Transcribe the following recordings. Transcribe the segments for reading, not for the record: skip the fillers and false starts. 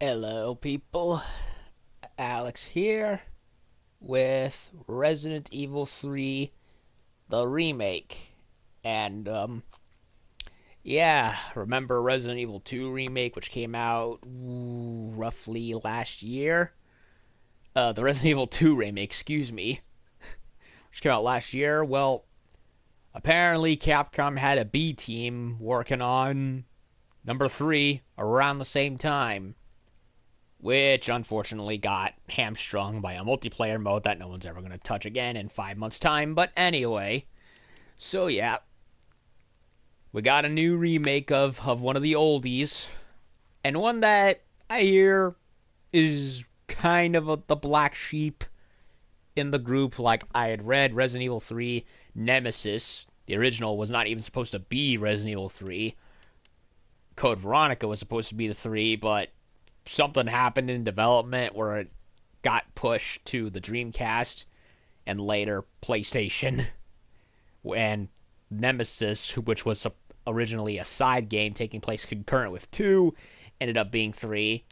Hello, people. Alex here with Resident Evil 3, the remake. And, yeah, remember Resident Evil 2 remake, which came out roughly last year? The Resident Evil 2 remake, excuse me, which came out last year. Well, apparently Capcom had a B team working on number 3 around the same time, which unfortunately got hamstrung by a multiplayer mode that no one's ever going to touch again in 5 months' time. But anyway, so yeah, we got a new remake of one of the oldies, and one that I hear is kind of the black sheep in the group. Like, I had read Resident Evil 3 Nemesis. The original was not even supposed to be Resident Evil 3. Code Veronica was supposed to be the 3, but something happened in development where it got pushed to the Dreamcast and later PlayStation. And Nemesis, which was originally a side game taking place concurrent with 2, ended up being 3.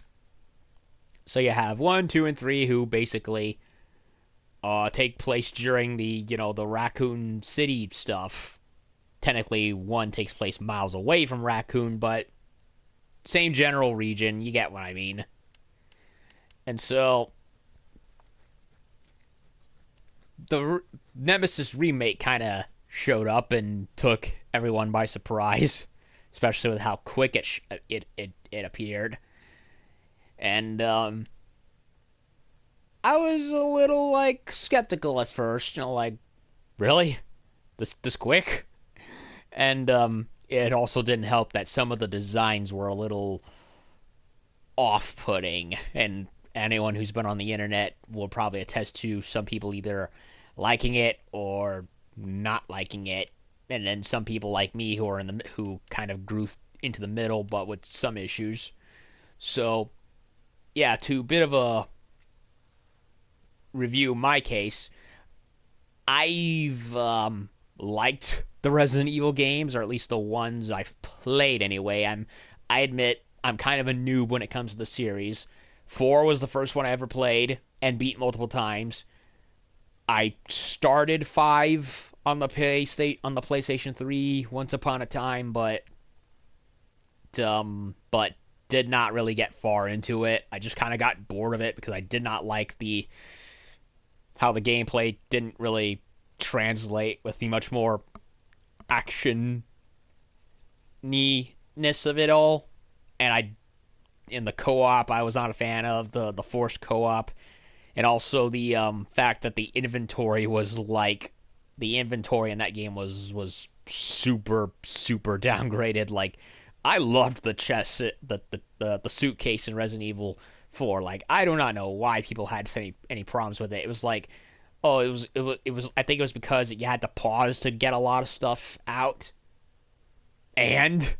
So you have 1, 2, and 3 who basically take place during the Raccoon City stuff. Technically, 1 takes place miles away from Raccoon, but same general region. You get what I mean. And so the Nemesis remake kind of showed up and took everyone by surprise, especially with how quick it appeared. And I was a little like skeptical at first, like, really, this quick. And it also didn't help that some of the designs were a little off-putting, and anyone who's been on the internet will probably attest to some people either liking it or not liking it, and then some people like me who kind of grew into the middle, but with some issues. So yeah, to bit of a review my case, I've liked the Resident Evil games, or at least the ones I've played anyway. I admit I'm kind of a noob when it comes to the series. 4 was the first one I ever played and beat multiple times. I started 5 on the PlayStation 3 once upon a time, but did not really get far into it. I just kind of got bored of it because I did not like the how the gameplay didn't really translate with the much more action ness of it all. And in the co-op, I was not a fan of the forced co-op, and also the fact that the inventory in that game was super downgraded. Like, I loved the chest, the suitcase in Resident Evil 4. Like, I do not know why people had any problems with it. It was like, oh, it was. I think it was because you had to pause to get a lot of stuff out, and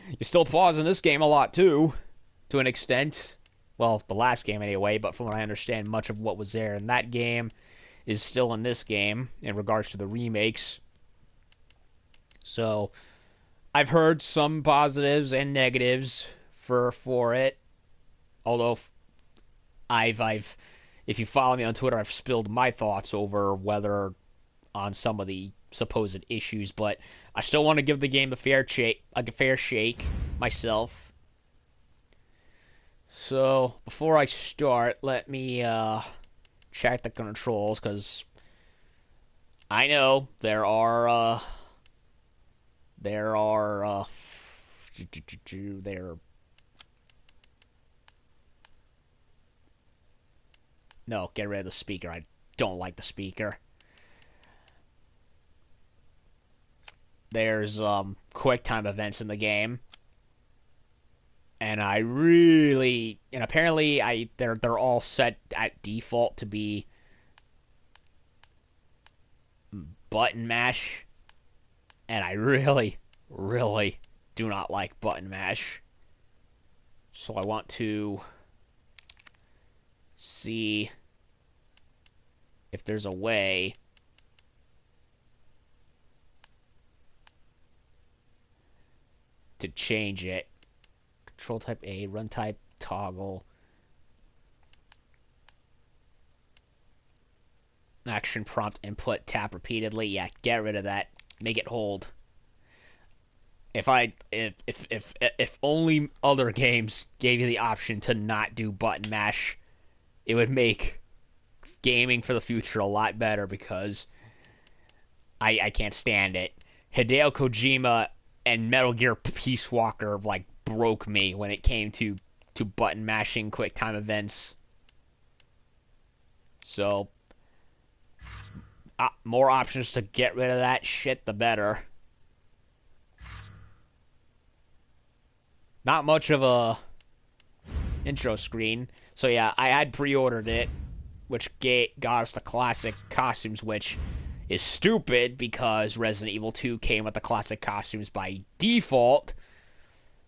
you still pause in this game a lot too, to an extent. Well, the last game anyway, but from what I understand, much of what was there in that game is still in this game in regards to the remakes. So I've heard some positives and negatives for it. Although I've if you follow me on Twitter, I've spilled my thoughts over whether on some of the supposed issues, but I still want to give the game a fair shake myself. So before I start, let me check the controls, because I know there no, get rid of the speaker. I don't like the speaker. There's quick time events in the game, and apparently they're all set at default to be button mash, and I really do not like button mash. So I want to see if there's a way to change it. Control type A, run type toggle. Action prompt input, tap repeatedly. Yeah, get rid of that. Make it hold. If only other games gave you the option to not do button mash, it would make gaming for the future a lot better, because I can't stand it. Hideo Kojima and Metal Gear Peace Walker like broke me when it came to button mashing quick time events. So more options to get rid of that shit, the better. Not much of a intro screen. So yeah, I had pre-ordered it, which got us the classic costumes, which is stupid because Resident Evil 2 came with the classic costumes by default.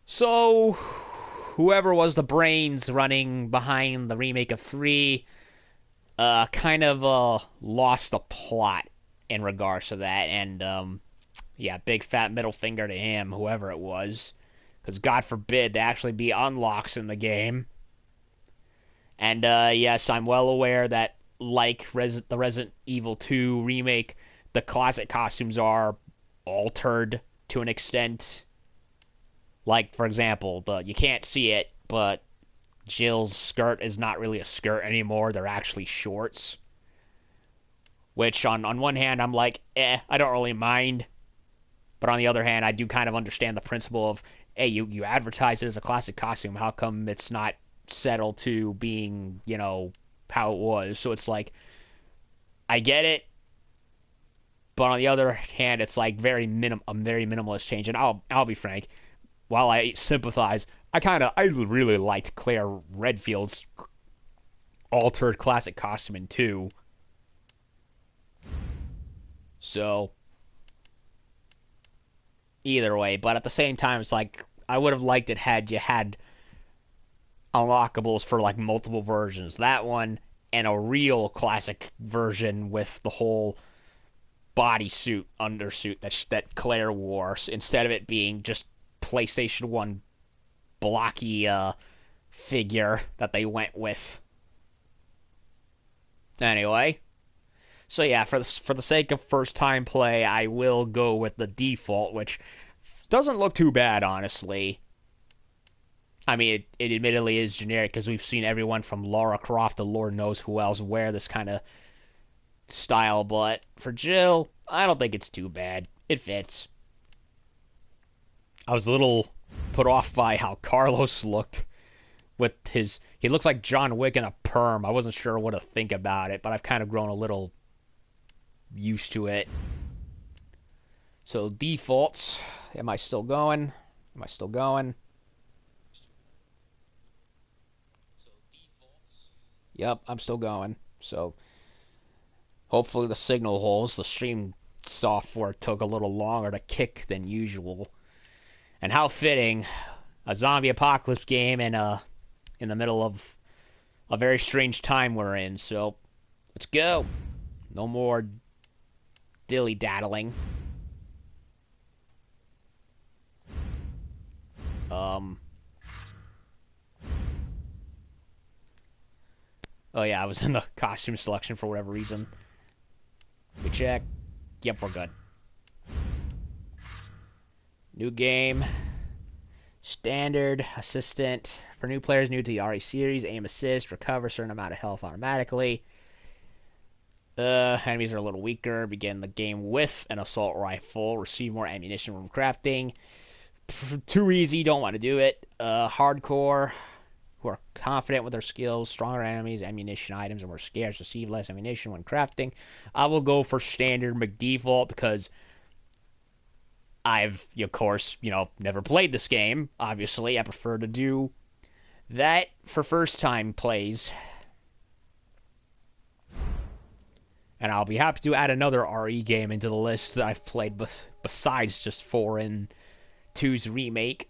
So whoever was the brains running behind the remake of 3 kind of lost the plot in regards to that. And yeah, big fat middle finger to him, whoever it was. Because God forbid there actually be unlocks in the game. And yes, I'm well aware that, like the Resident Evil 2 remake, the classic costumes are altered to an extent. Like, for example, you can't see it, but Jill's skirt is not really a skirt anymore. They're actually shorts. Which, on one hand, I'm like, I don't really mind. But on the other hand, I do kind of understand the principle of, hey, you advertise it as a classic costume. How come it's not settled to being, how it was? So it's like, I get it. But on the other hand, it's like a very minimalist change. And I'll be frank, while I sympathize, I really liked Claire Redfield's altered classic costume in 2. So either way, but at the same time, it's like, I would have liked it had you had unlockables for like multiple versions. That one and a real classic version with the whole bodysuit, undersuit that Claire wore, instead of it being just PlayStation 1 blocky figure that they went with. Anyway, so yeah, for the sake of first time play, I will go with the default, which doesn't look too bad, honestly. I mean, it admittedly is generic, because we've seen everyone from Lara Croft to Lord knows who else wear this kind of style, but for Jill, I don't think it's too bad. It fits. I was a little put off by how Carlos looked with he looks like John Wick in a perm. I wasn't sure what to think about it, but I've kind of grown a little used to it. So defaults, am I still going? Yep, I'm still going. So hopefully the signal holds. The stream software took a little longer to kick than usual. And how fitting, a zombie apocalypse game in the middle of a very strange time we're in. So let's go. No more dilly-daddling. Oh yeah, I was in the costume selection for whatever reason. We check. Yep, we're good. New game. Standard. Assistant. For new players new to the RE series, aim assist, recover a certain amount of health automatically. Enemies are a little weaker. Begin the game with an assault rifle. Receive more ammunition from crafting. Too easy, don't want to do it. Hardcore, who are confident with their skills, stronger enemies, ammunition items, and more scarce, receive less ammunition when crafting. I will go for standard McDefault because I've, of course, never played this game. Obviously, I prefer to do that for first-time plays. And I'll be happy to add another RE game into the list that I've played besides just 4 and 2's remake.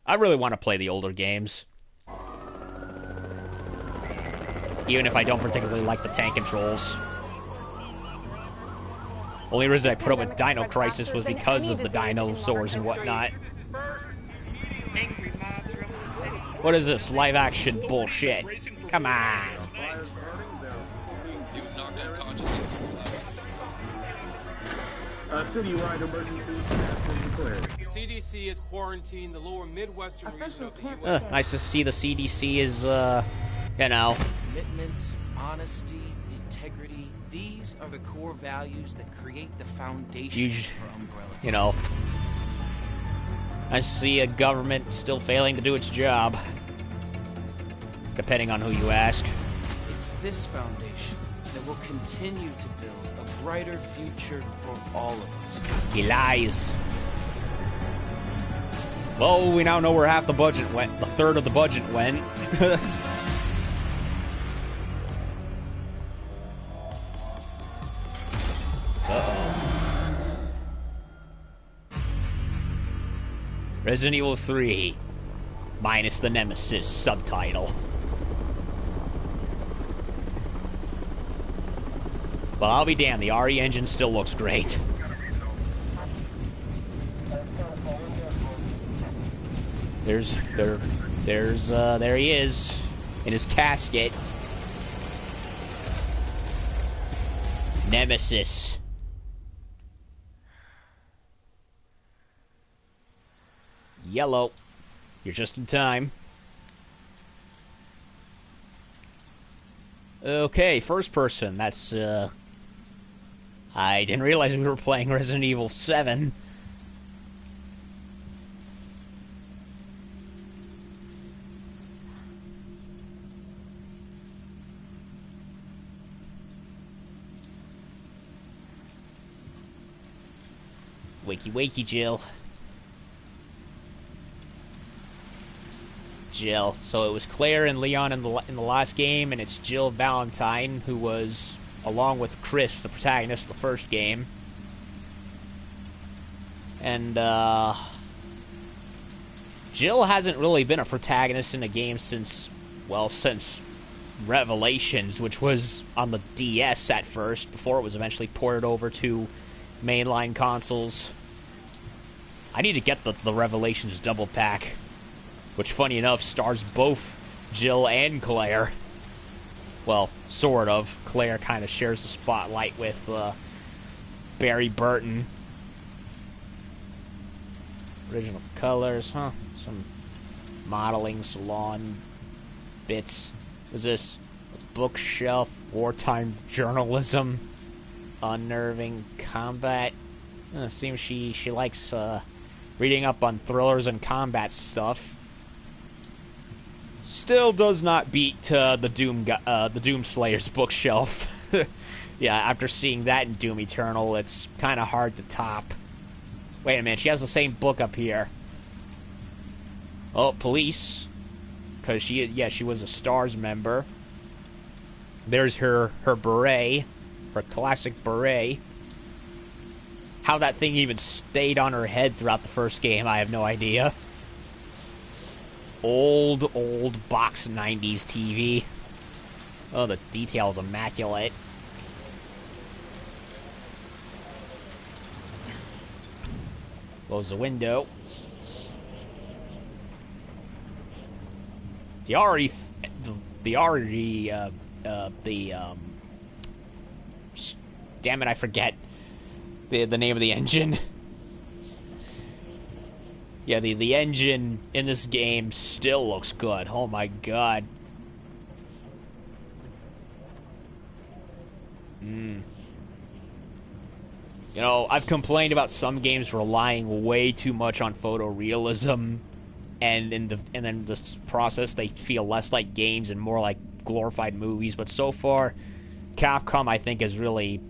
I really want to play the older games. Even if I don't particularly like the tank controls. Only reason I put up with Dino Crisis was because of the dinosaurs and whatnot. Angry mobs What is this? Live action bullshit. Come on. He was knocked unconscious. A citywide emergency has been declared. The CDC has quarantined the lower Midwestern region of the U.S. Nice to see the CDC is, you know. Commitment, honesty, integrity, these are the core values that create the foundation for Umbrella. You know. Nice to see a government still failing to do its job. Depending on who you ask. It's this foundation that will continue to build a brighter future for all of us. He lies. Well, we now know where half the budget went. The third of the budget went. Uh-oh. Resident Evil 3. Minus the Nemesis subtitle. Well, I'll be damned, the RE engine still looks great. There he is, in his casket. Nemesis. Yellow. You're just in time. Okay, first person, that's, I didn't realize we were playing Resident Evil 7. Wakey wakey, Jill. Jill. So it was Claire and Leon in the last game, and it's Jill Valentine, who was, along with Chris, the protagonist of the first game. And, Jill hasn't really been a protagonist in a game since, well, since Revelations, which was on the DS at first, before it was eventually ported over to mainline consoles. I need to get the Revelations double pack, which, funny enough, stars both Jill and Claire. Well, sort of. Claire kind of shares the spotlight with Barry Burton. Original colors, huh? Some modeling salon bits. Is this a bookshelf? Wartime journalism? Unnerving combat? Seems she likes reading up on thrillers and combat stuff. Still does not beat the Doom Slayer's bookshelf. Yeah, after seeing that in Doom Eternal, it's kind of hard to top. Wait a minute, she has the same book up here. Oh, police, because she was a STARS member. There's her beret, her classic beret. How that thing even stayed on her head throughout the first game, I have no idea. Old box 90s TV. Oh, the detail's immaculate. Close the window. Damn it, I forget the name of the engine. Yeah, the engine in this game still looks good. Oh my god. You know, I've complained about some games relying way too much on photorealism, and then this process they feel less like games and more like glorified movies. But so far, Capcom, I think, has really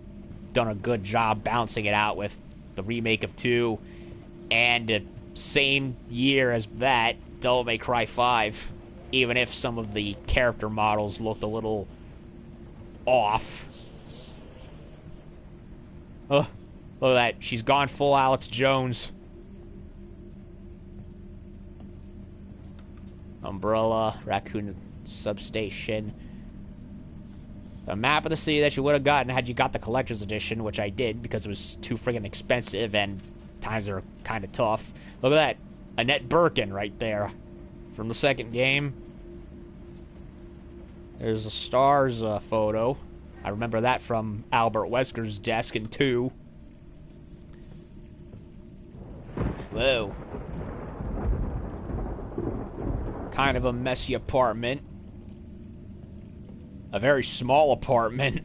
done a good job balancing it out with the remake of 2, and the same year as that, Devil May Cry 5, even if some of the character models looked a little off. Oh, look at that. She's gone full Alex Jones. Umbrella, Raccoon Substation. A map of the city that you would have gotten had you got the collector's edition, which I did because it was too friggin' expensive and times are kind of tough. Look at that. Annette Birkin right there. from the second game. There's a STARS photo. I remember that from Albert Wesker's desk in 2. Whoa. Kind of a messy apartment. A very small apartment.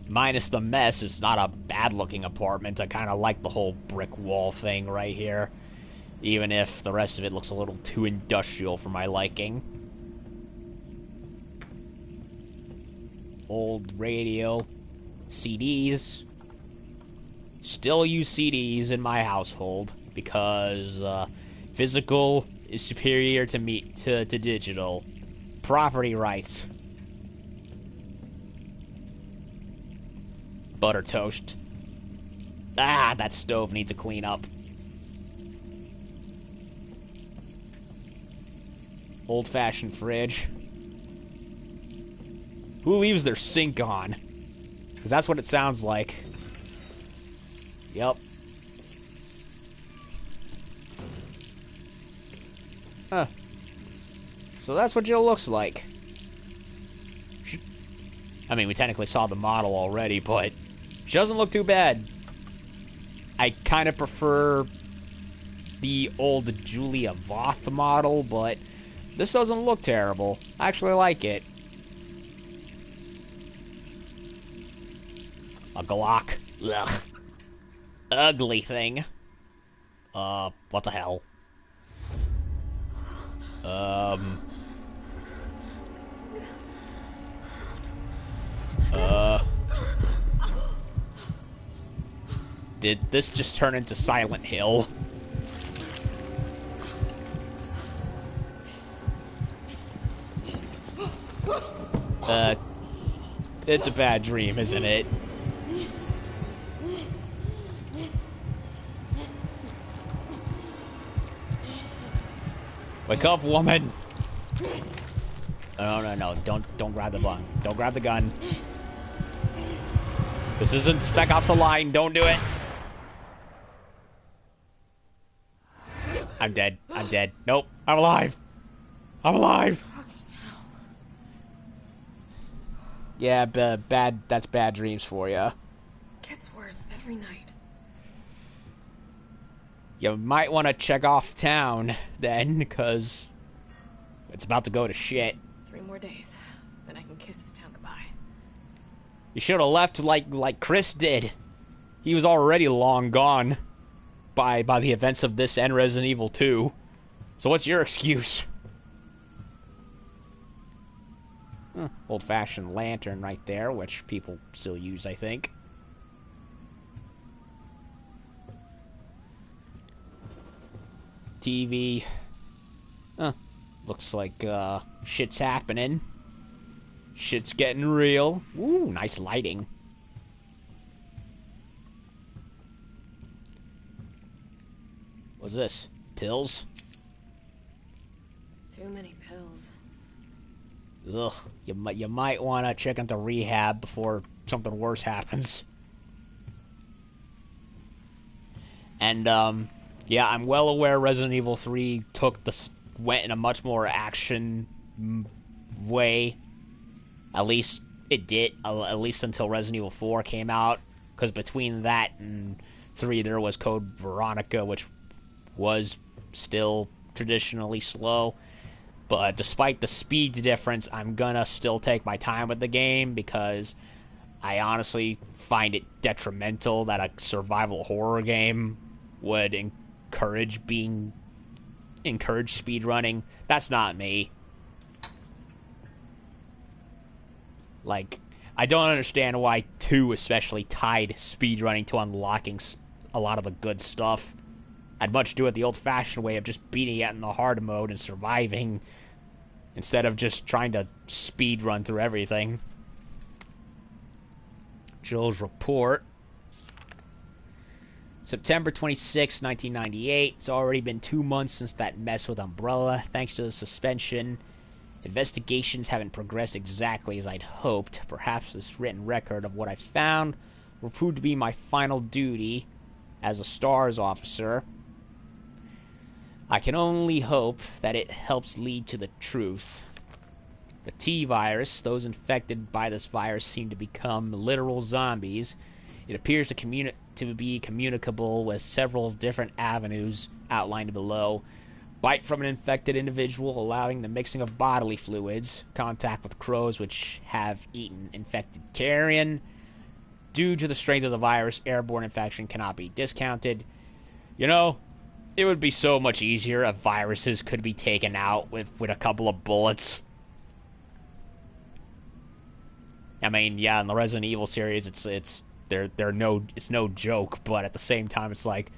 Minus the mess, it's not a bad-looking apartment. I kind of like the whole brick wall thing right here. Even if the rest of it looks a little too industrial for my liking. Old radio. CDs. Still use CDs in my household because physical is superior to digital. Property rights. Butter toast. Ah, that stove needs a clean up. Old-fashioned fridge. Who leaves their sink on? Because that's what it sounds like. Yep. Huh. So that's what Jill looks like. I mean, we technically saw the model already, but she doesn't look too bad. I kind of prefer the old Julia Voth model, but this doesn't look terrible. I actually like it. A Glock. Ugh. Ugly thing. What the hell? Did this just turn into Silent Hill? It's a bad dream, isn't it? Wake up, woman! No, don't grab the gun. Don't grab the gun. This isn't Spec Ops: Align, don't do it! I'm dead. I'm dead. Nope, I'm alive! I'm alive! Yeah, that's bad dreams for you. Gets worse every night. You might want to check off town, then, because it's about to go to shit. 3 more days, then I can kiss this town goodbye. You should have left like Chris did. He was already long gone by the events of this and Resident Evil 2. So what's your excuse? Old-fashioned lantern right there, which people still use, I think. TV. Looks like shit's happening. Shit's getting real. Ooh, nice lighting. What's this? Pills? Too many pills. Ugh, you might want to check into rehab before something worse happens. And, yeah, I'm well aware Resident Evil 3 went in a much more action way. At least it did, at least until Resident Evil 4 came out. Because between that and 3, there was Code Veronica, which was still traditionally slow. But despite the speed difference, I'm gonna still take my time with the game because I honestly find it detrimental that a survival horror game would encourage speedrunning. That's not me. Like, I don't understand why 2 especially tied speedrunning to unlocking a lot of the good stuff. I'd much do it the old-fashioned way of just beating it in the hard mode and surviving instead of just trying to speedrun through everything. Jill's report. September 26, 1998. It's already been 2 months since that mess with Umbrella. Thanks to the suspension, investigations haven't progressed exactly as I'd hoped. Perhaps this written record of what I found will prove to be my final duty as a STARS officer. I can only hope that it helps lead to the truth. The T virus, those infected by this virus seem to become literal zombies. It appears to be communicable with several different avenues outlined below. Bite from an infected individual, allowing the mixing of bodily fluids. Contact with crows which have eaten infected carrion. Due to the strength of the virus, airborne infection cannot be discounted. You know, it would be so much easier if viruses could be taken out with a couple of bullets. I mean, yeah, in the Resident Evil series, it's no joke, but at the same time, it's like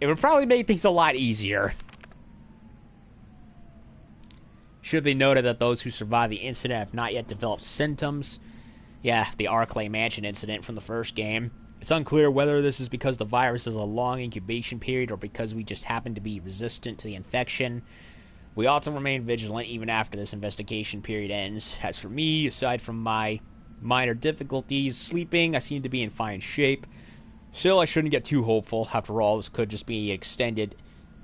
it would probably make things a lot easier. Should be noted that those who survived the incident have not yet developed symptoms. Yeah, the Arclay Mansion incident from the first game. It's unclear whether this is because the virus has a long incubation period or because we just happen to be resistant to the infection. We ought to remain vigilant even after this investigation period ends. As for me, aside from my minor difficulties sleeping, I seem to be in fine shape. Still, I shouldn't get too hopeful. After all, this could just be extended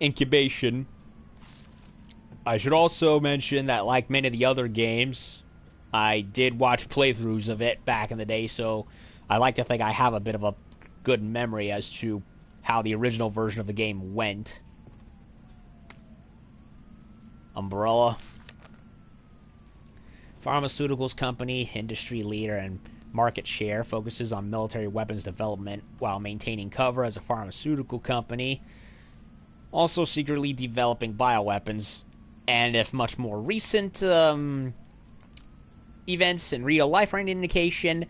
incubation. I should also mention that, like many of the other games, I did watch playthroughs of it back in the day, so I like to think I have a bit of a good memory as to how the original version of the game went. Umbrella. Pharmaceuticals company, industry leader, and market share, focuses on military weapons development while maintaining cover as a pharmaceutical company. Also secretly developing bioweapons. And if much more recent events in real life are an indication,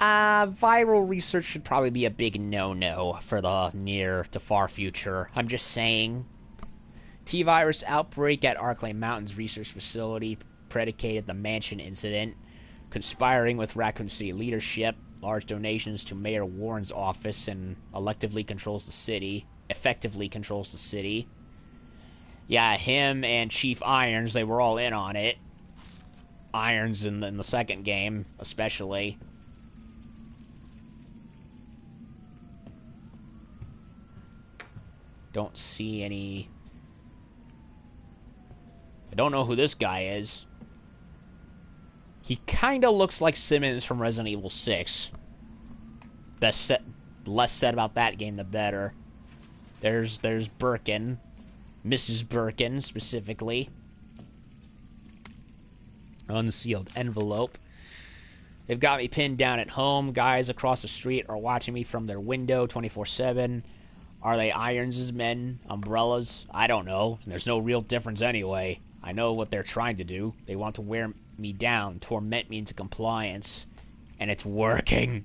viral research should probably be a big no-no for the near to far future. I'm just saying. T-virus outbreak at Arclay Mountains Research Facility predicated the mansion incident. Conspiring with Raccoon City leadership, large donations to Mayor Warren's office, and effectively controls the city. Yeah, him and Chief Irons, they were all in on it. Irons in the second game, especially. Don't see any... I don't know who this guy is. He kinda looks like Simmons from Resident Evil 6. Less said about that game, the better. There's Birkin. Mrs. Birkin, specifically. Unsealed envelope. They've got me pinned down at home. Guys across the street are watching me from their window 24/7. Are they Irons' men? Umbrellas? I don't know. There's no real difference anyway. I know what they're trying to do. They want to wear me down, torment me into compliance. And it's working.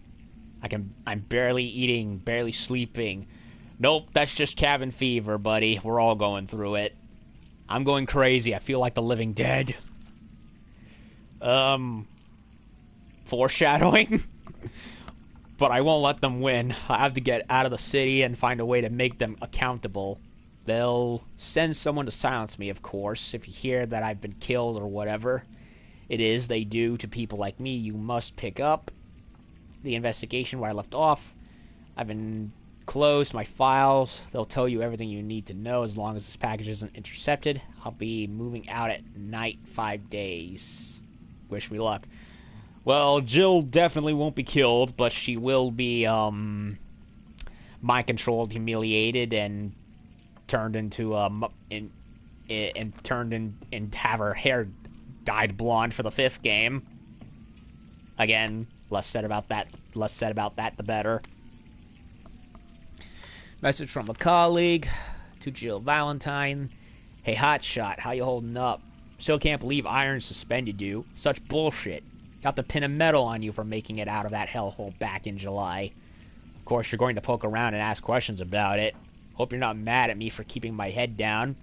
I'm barely eating, barely sleeping. Nope, that's just cabin fever, buddy. We're all going through it. I'm going crazy. I feel like the living dead. Foreshadowing? But I won't let them win. I have to get out of the city and find a way to make them accountable. They'll send someone to silence me, of course, if you hear that I've been killed or whatever it is they do to people like me. You must pick up the investigation where I left off. I've enclosed my files. They'll tell you everything you need to know as long as this package isn't intercepted. I'll be moving out at night 5 days. Wish me luck. Well, Jill definitely won't be killed, but she will be mind-controlled, humiliated, and turned into and have her hair dyed blonde for the 5th game. Again, less said about that, the better. Message from a colleague to Jill Valentine. Hey, Hotshot, how you holding up? Still can't believe Irons suspended you. Such bullshit. Got to pin a medal on you for making it out of that hellhole back in July. Of course, you're going to poke around and ask questions about it. Hope you're not mad at me for keeping my head down.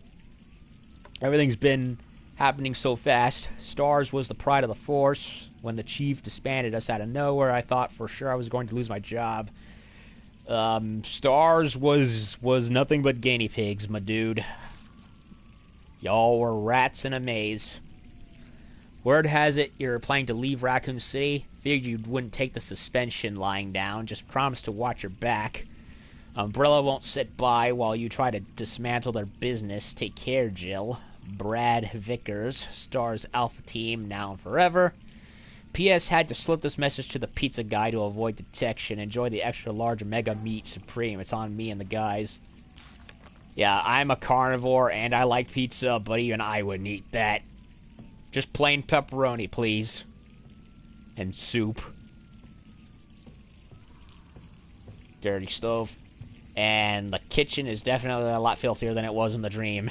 Everything's been happening so fast. Stars was the pride of the force. When the chief disbanded us out of nowhere, I thought for sure I was going to lose my job. Stars was nothing but guinea pigs, my dude. Y'all were rats in a maze. Word has it you're planning to leave Raccoon City. Figured you wouldn't take the suspension lying down. Just promise to watch your back. Umbrella won't sit by while you try to dismantle their business. Take care, Jill. Brad Vickers, stars Alpha Team, now and forever. P.S. Had to slip this message to the pizza guy to avoid detection. Enjoy the extra large Mega Meat Supreme. It's on me and the guys. Yeah, I'm a carnivore and I like pizza, but even I wouldn't eat that. Just plain pepperoni, please. And soup. Dirty stove. And the kitchen is definitely a lot filthier than it was in the dream.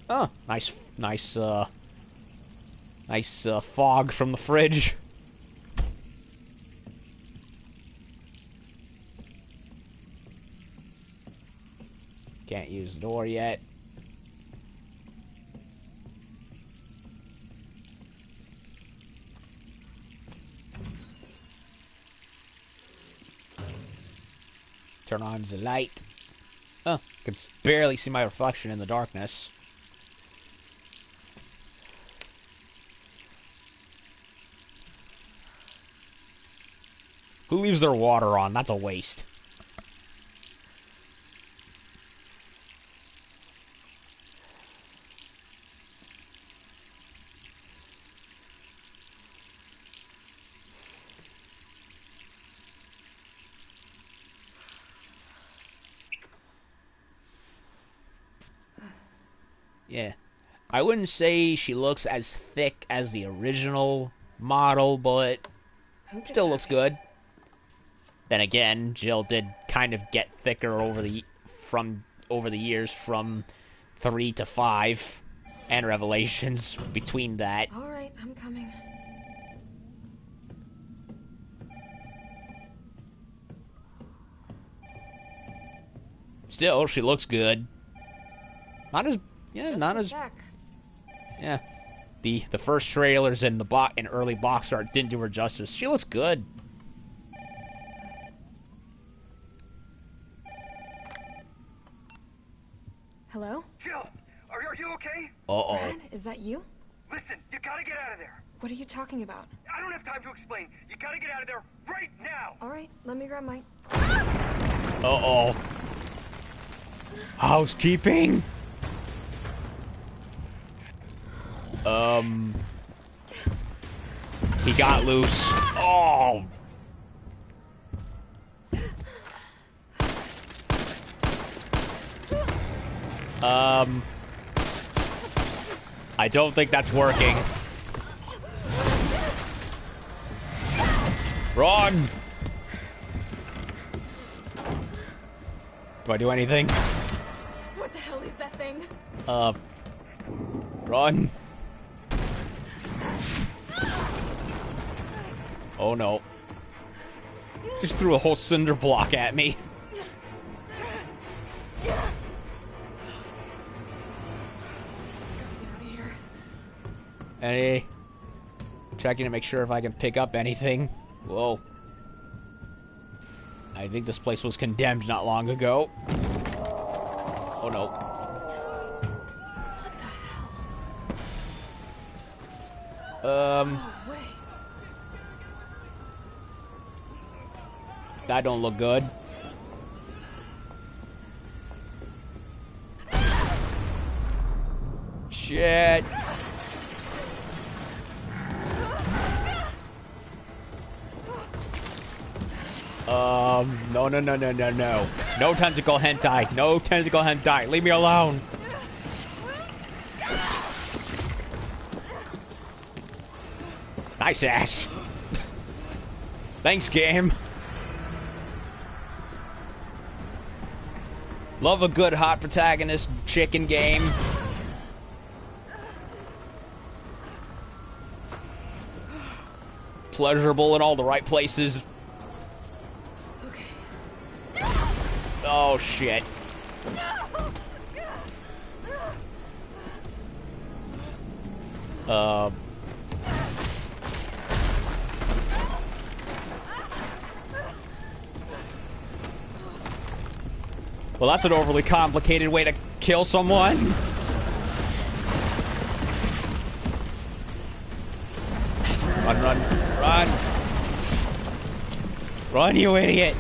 Oh, nice fog from the fridge. Can't use the door yet. Turn on the light. Oh, can barely see my reflection in the darkness. Who leaves their water on? That's a waste. Yeah. I wouldn't say she looks as thick as the original model, but still looks good. Then again, Jill did kind of get thicker over the years from 3 to 5 and Revelations between that. All right, I'm coming. Still, she looks good. Not as Just not a as sec. yeah. The first trailers and the early box art didn't do her justice. She looks good. Hello? Jill, are you okay? Uh-oh. Brad, is that you? Listen, you gotta get out of there. What are you talking about? I don't have time to explain. You gotta get out of there right now. All right, let me grab my... Uh-oh. Housekeeping? He got loose. Oh! I don't think that's working. Run! Do I do anything? What the hell is that thing? Run. Oh no. Just threw a whole cinder block at me. Get out of here. Any... Checking to make sure if I can pick up anything. Whoa. I think this place was condemned not long ago. Oh no. What the hell? No way. That don't look good. Shit. No, no, no, no, no, no. No tentacle hentai. No tentacle hentai. Leave me alone. Nice ass. Thanks, game. Love a good hot protagonist chicken game. Pleasurable in all the right places. Okay. Oh, shit. Well, that's an overly complicated way to kill someone. Run, run, run. Run, you idiot!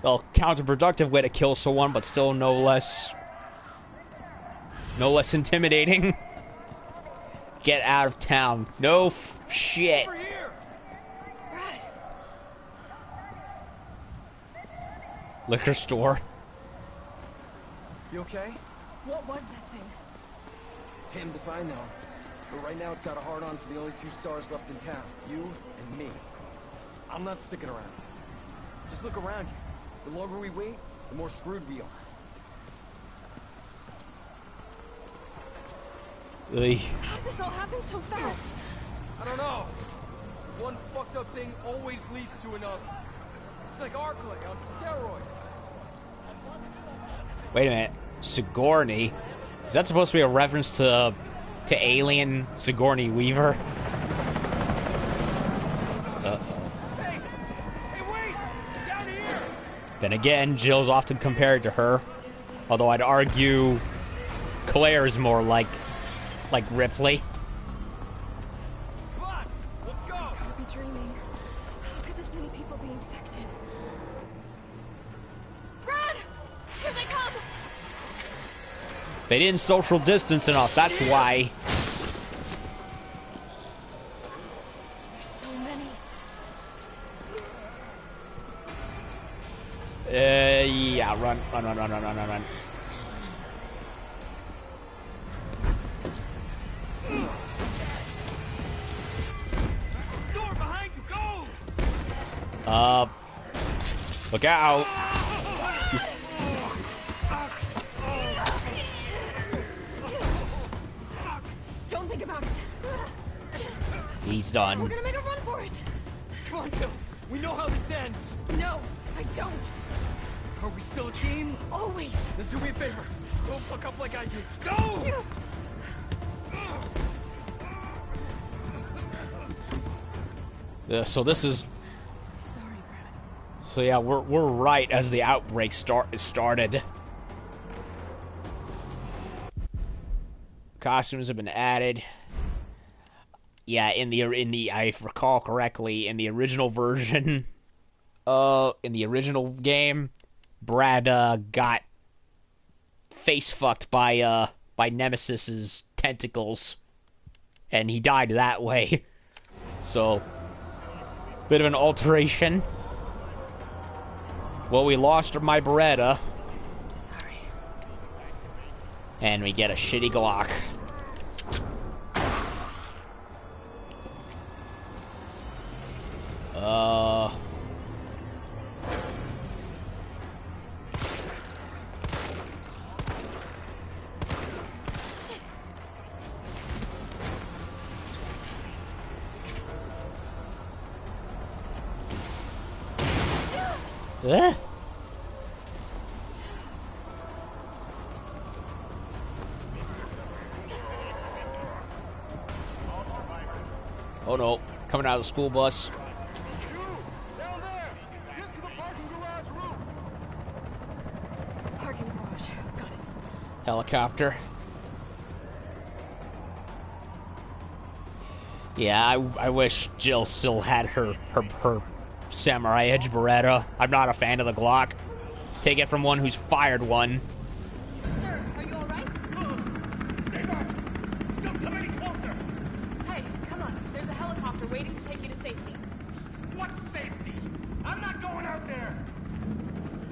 Well, counterproductive way to kill someone, but still no less intimidating. Get out of town. No shit. Over here! Brad, Liquor store. You okay? what was that thing? Damned if I know. But right now it's got a hard-on for the only 2 stars left in town. You and me. I'm not sticking around. Just look around you. The longer we wait, the more screwed we are. Ugh. How did this all happen so fast? I don't know. One fucked up thing always leads to another. It's like Arklay on steroids. Wait a minute. Sigourney? Is that supposed to be a reference to Alien Sigourney Weaver? Hey! Hey, wait! Down here! Then again, Jill's often compared to her. Although I'd argue Claire's more like Ripley. Come on! Let's go! Gotta be dreaming. How could this many people be infected? Brad! Here they come! They didn't social distance enough, that's why. There's so many. Yeah, run. Door behind you, go! Look out. Don't think about it. He's We're done. gonna make a run for it. Come on, Jill. We know how this ends. No, I don't. Are we still a team? Always. Then do me a favor. Don't fuck up like I did. Go! So this is... Sorry, Brad. So yeah, we're right as the outbreak started. Costumes have been added. Yeah, in the I recall correctly, in the original version, in the original game, Brad got face fucked by Nemesis's tentacles, and he died that way. So, bit of an alteration. Well, we lost my Beretta, Sorry. and we get a shitty Glock. Shit. Eh? Oh no, coming out of the school bus. Down there! Get to the parking garage roof! Parking garage. Got it. Helicopter. Yeah, I wish Jill still had her Samurai Edge Beretta. I'm not a fan of the Glock. Take it from one who's fired one. Sir, are you alright? Stay back! Don't come any closer! Hey, come on. There's a helicopter waiting to take you to safety. What safety? I'm not going out there!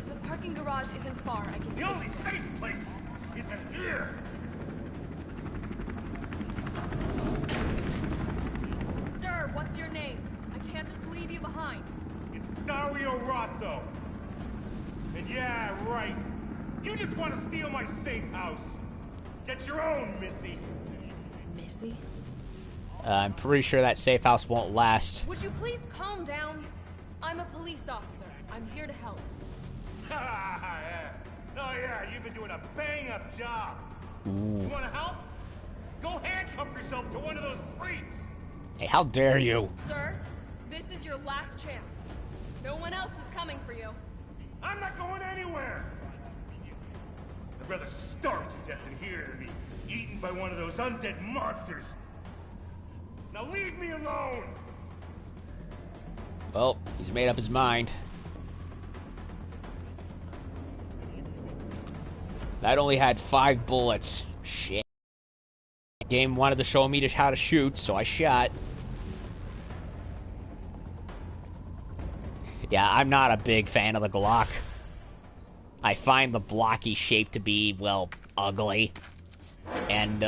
The parking garage isn't far. I can The take only safe place is in here! Sir, what's your name? I can't just leave you behind. It's Dario Rosso. And yeah, right. You just want to steal my safe house. Get your own, Missy. Missy? I'm pretty sure that safe house won't last. Would you please calm down? I'm a police officer. I'm here to help. Yeah. Oh yeah, you've been doing a bang-up job. Ooh. You want to help? Go handcuff yourself to one of those freaks. Hey, how dare you? Sir, this is your last chance. No one else is coming for you. I'm not going anywhere! I'd rather starve to death in here than be eaten by one of those undead monsters. Now leave me alone! Well, he's made up his mind. That only had 5 bullets. Shit. The game wanted to show me how to shoot, so I shot. Yeah, I'm not a big fan of the Glock. I find the blocky shape to be, well, ugly. And,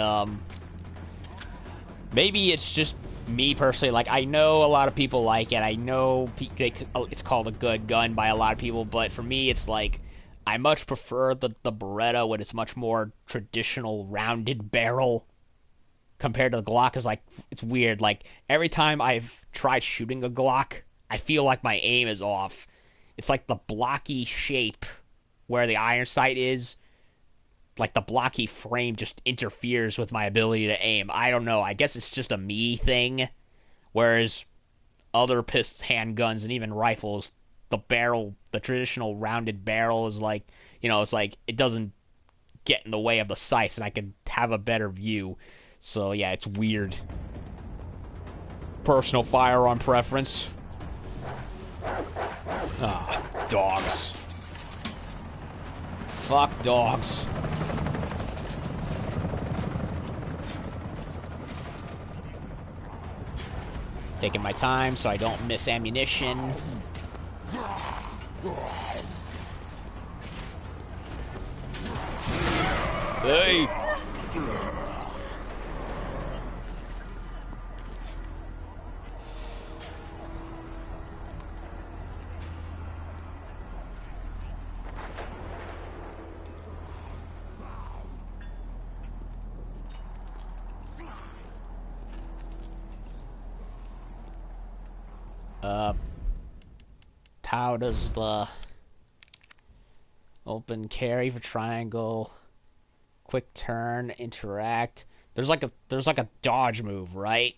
maybe it's just me personally. Like, I know a lot of people like it. I know it's called a good gun by a lot of people, but for me, it's like, I much prefer the Beretta when it's much more traditional rounded barrel compared to the Glock. Is like, it's weird. Like, every time I've tried shooting a Glock, I feel like my aim is off. It's like the blocky shape where the iron sight is, like the blocky frame just interferes with my ability to aim. I don't know. I guess it's just a me thing. Whereas other handguns and even rifles, the traditional rounded barrel is like, it's like it doesn't get in the way of the sights and I can have a better view. So yeah, it's weird. Personal firearm preference. Ah, dogs. Fuck dogs. Taking my time so I don't miss ammunition. Hey! How does the open carry for triangle, quick turn, interact? There's like a dodge move, right?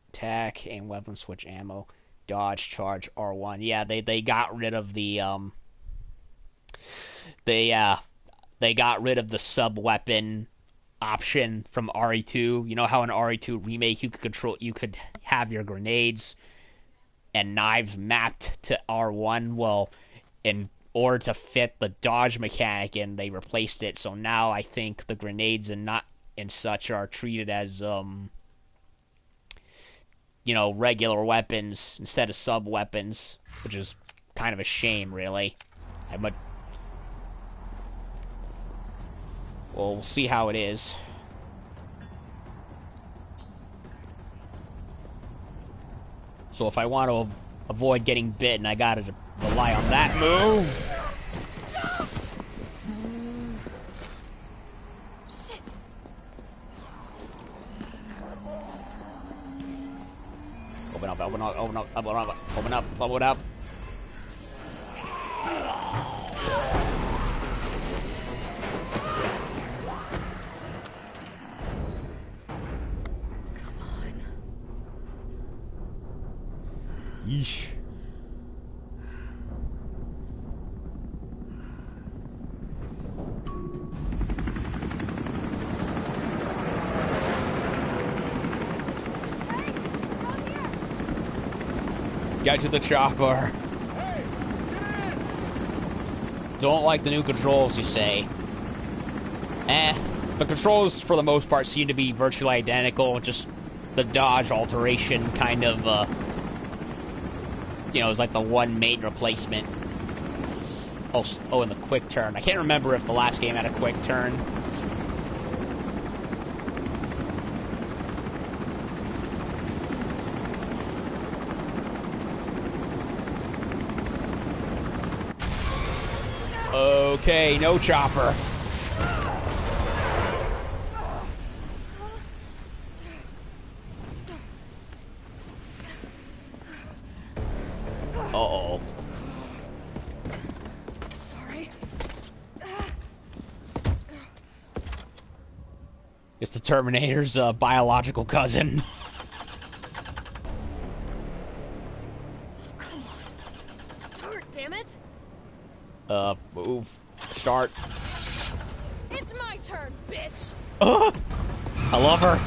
Attack, aim, weapon, switch, ammo, dodge, charge, R1. Yeah, they got rid of the they got rid of the sub weapon option from RE2. You know how in RE2 remake you could have your grenades and knives mapped to R1? Well, in order to fit the dodge mechanic in, they replaced it. So now I think the grenades and such are treated as regular weapons instead of sub weapons, which is kind of a shame, really. Well, we'll see how it is. So if I want to avoid getting bitten, I gotta rely on that move. Shit. Open up, open up, open up, open up, open up, open up. Yeesh. Get to the chopper. Don't like the new controls, you say? The controls, for the most part, seem to be virtually identical. Just the dodge alteration kind of, is like the one main replacement. Oh, and the quick turn. I can't remember if the last game had a quick turn. Okay, no chopper. Uh-oh. Sorry. It's the Terminator's biological cousin. Come on. Start, damn it. Move. Start. It's my turn, bitch! I love her.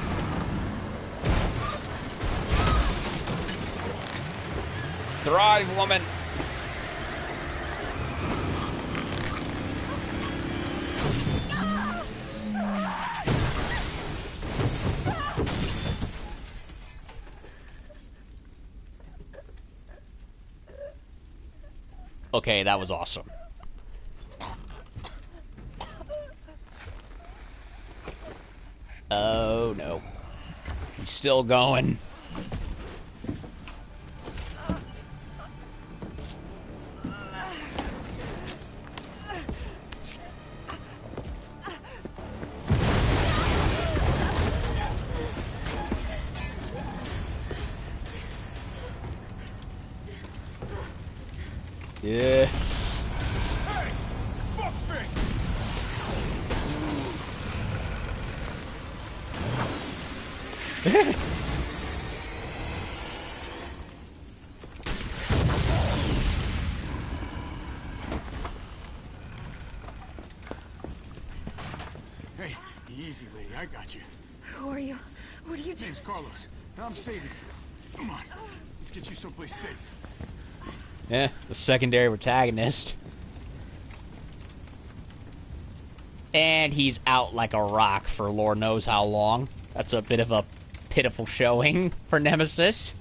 Thrive, woman. Okay, that was awesome. Oh no. He's still going. Yeah. Hey! Fuckface! Hey, easy, lady. I got you. Who are you? What are you doing? Name's Carlos. And I'm saving you. Come on. Let's get you someplace safe. Yeah, the secondary protagonist. And he's out like a rock for Lord knows how long. That's a bit of a pitiful showing for Nemesis.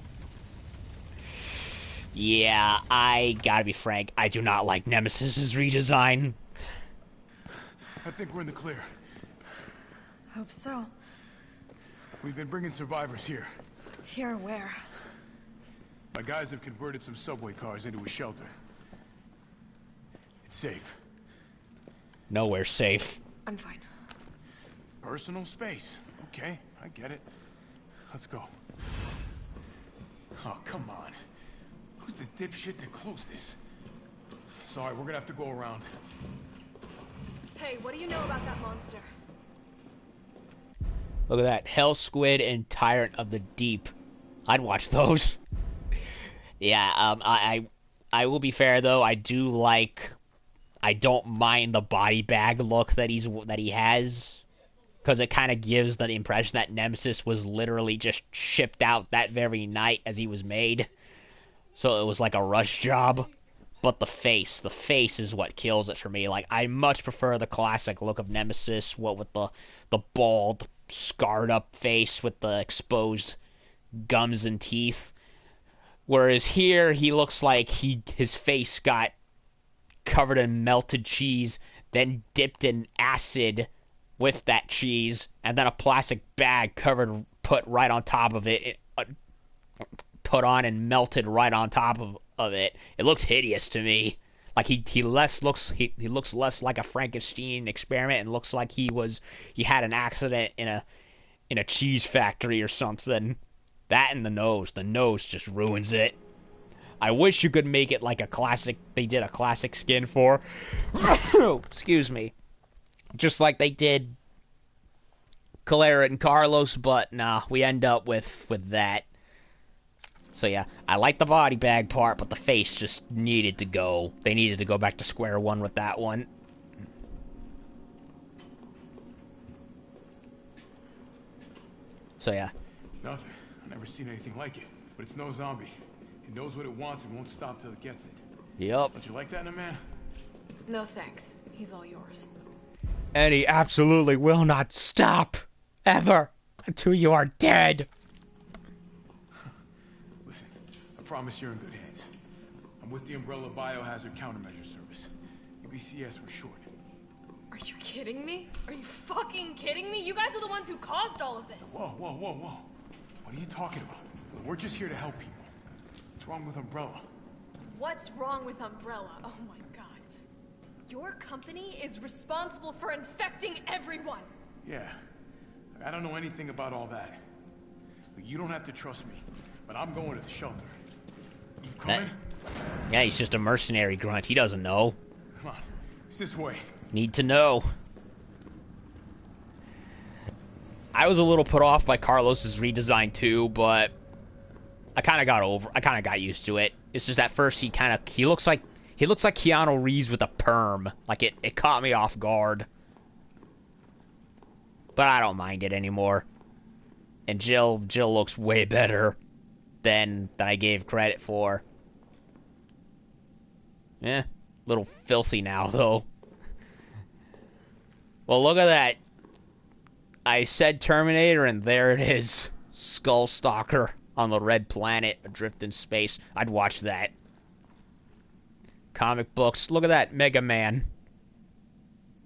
Yeah, I gotta be frank, I do not like Nemesis's redesign. I think we're in the clear. Hope so. We've been bringing survivors here. Here where? My guys have converted some subway cars into a shelter. It's safe. Nowhere safe. I'm fine. Personal space. Okay, I get it. Let's go. Oh, come on. Who's the dipshit that closed this? Sorry, we're gonna have to go around. Hey, what do you know about that monster? Look at that. Hell Squid and Tyrant of the Deep. I'd watch those. Yeah, I will be fair though, I don't mind the body bag look that he has, because it kind of gives the impression that Nemesis was literally just shipped out that very night as he was made. So it was like a rush job. But the face is what kills it for me. Like, I much prefer the classic look of Nemesis, what with the bald, scarred up face with the exposed gums and teeth. Whereas here, he looks like his face got covered in melted cheese, then dipped in acid with that cheese, and then a plastic bag put right on top of it, put on and melted right on top of it. It looks hideous to me. Like he looks less like a Frankenstein experiment and looks like he had an accident in a cheese factory or something. That and the nose just ruins it. I wish you could make it like a classic. They did a classic skin for. Excuse me. Just like they did Clara and Carlos, but nah, we end up with that. So yeah, I like the body bag part, but the face just needed to go. They needed to go back to square one with that one. So yeah. Nothing. I've never seen anything like it. But it's no zombie. It knows what it wants and won't stop till it gets it. Yep. Don't you like that in a man? No thanks. He's all yours. And he absolutely will not stop. Ever. Until you are dead. Listen, I promise you're in good hands. I'm with the Umbrella Biohazard Countermeasure Service. UBCS for short. Are you kidding me? Are you fucking kidding me? You guys are the ones who caused all of this. Whoa. What are you talking about? We're just here to help people. What's wrong with Umbrella? What's wrong with Umbrella? Oh my god. Your company is responsible for infecting everyone. Yeah. I don't know anything about all that. You don't have to trust me, but I'm going to the shelter. You coming? Yeah, he's just a mercenary grunt. He doesn't know. Come on. It's this way. Need to know. I was a little put off by Carlos's redesign too, but I kind of got used to it. It's just at first he looks like He looks like Keanu Reeves with a perm. Like, it caught me off guard. But I don't mind it anymore. And Jill looks way better than I gave credit for. Eh, little filthy now, though. Well, look at that. I said Terminator, and there it is. Skull Stalker on the red planet, adrift in space. I'd watch that. Comic books. Look at that, Mega Man.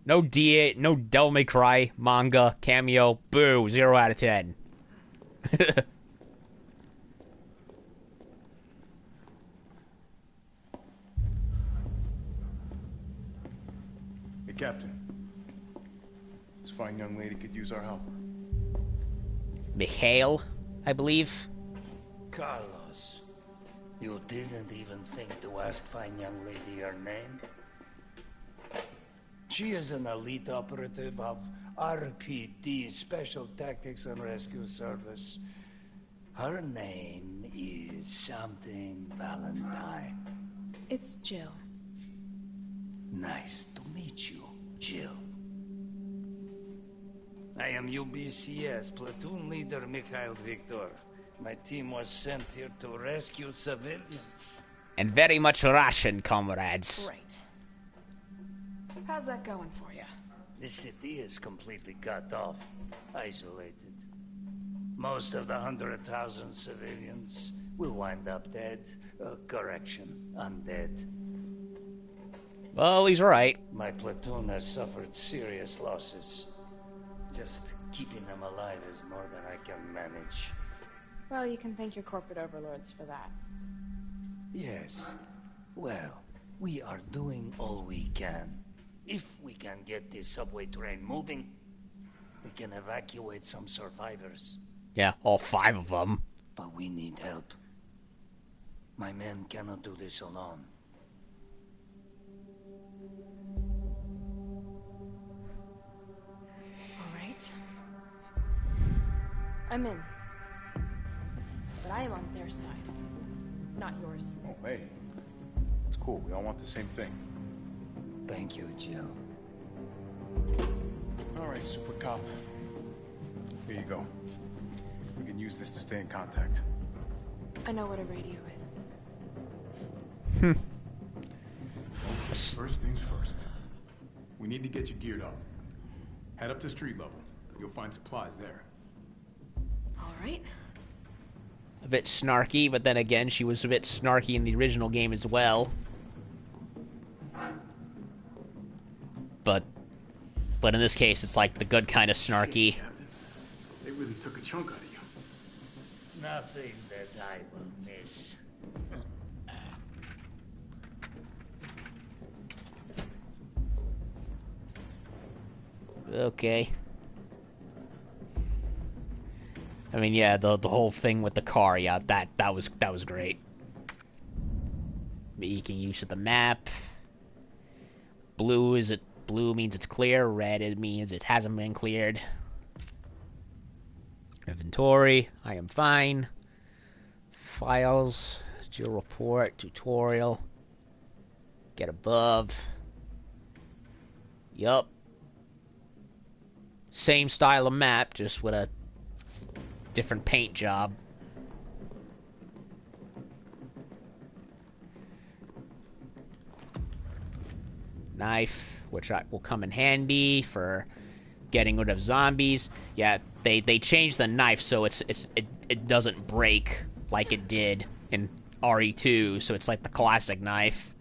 No D8, no Devil May Cry, manga, cameo. Boo, 0 out of 10. Hey, Captain. This fine young lady could use our help. Mikhail, I believe. Carlos, you didn't even think to ask fine young lady her name? She is an elite operative of RPD, Special Tactics and Rescue Service. Her name is something Valentine. It's Jill. Nice to meet you, Jill. I am UBCS, Platoon Leader Mikhail Victor. My team was sent here to rescue civilians. And very much Russian, comrades. Great. How's that going for you? The city is completely cut off, isolated. Most of the 100,000 civilians will wind up dead. Correction, undead. Well, he's right. My platoon has suffered serious losses. Just keeping them alive is more than I can manage. Well, you can thank your corporate overlords for that. Yes. Well, we are doing all we can. If we can get this subway train moving, we can evacuate some survivors. Yeah, all 5 of them. But we need help. My men cannot do this alone. All right. I'm in. But I am on their side, not yours. Oh, hey. It's cool. We all want the same thing. Thank you, Jill. All right, Super Cop. Here you go. We can use this to stay in contact. I know what a radio is. First things first. We need to get you geared up. Head up to street level. You'll find supplies there. All right. A bit snarky, but then again, she was a bit snarky in the original game as well. But in this case, it's like the good kind of snarky. Shit, Captain. They really took a chunk out of you. Nothing that I will miss. Okay. I mean, yeah, the whole thing with the car, yeah, that was great. Making use of the map. Blue means it's clear. Red it means it hasn't been cleared. Inventory. I am fine. Files. Jill report. Tutorial. Get above. Yup. Same style of map, just with a different paint job. Knife, which will come in handy for getting rid of zombies. Yeah, they changed the knife so it doesn't break like it did in RE2, so it's like the classic knife.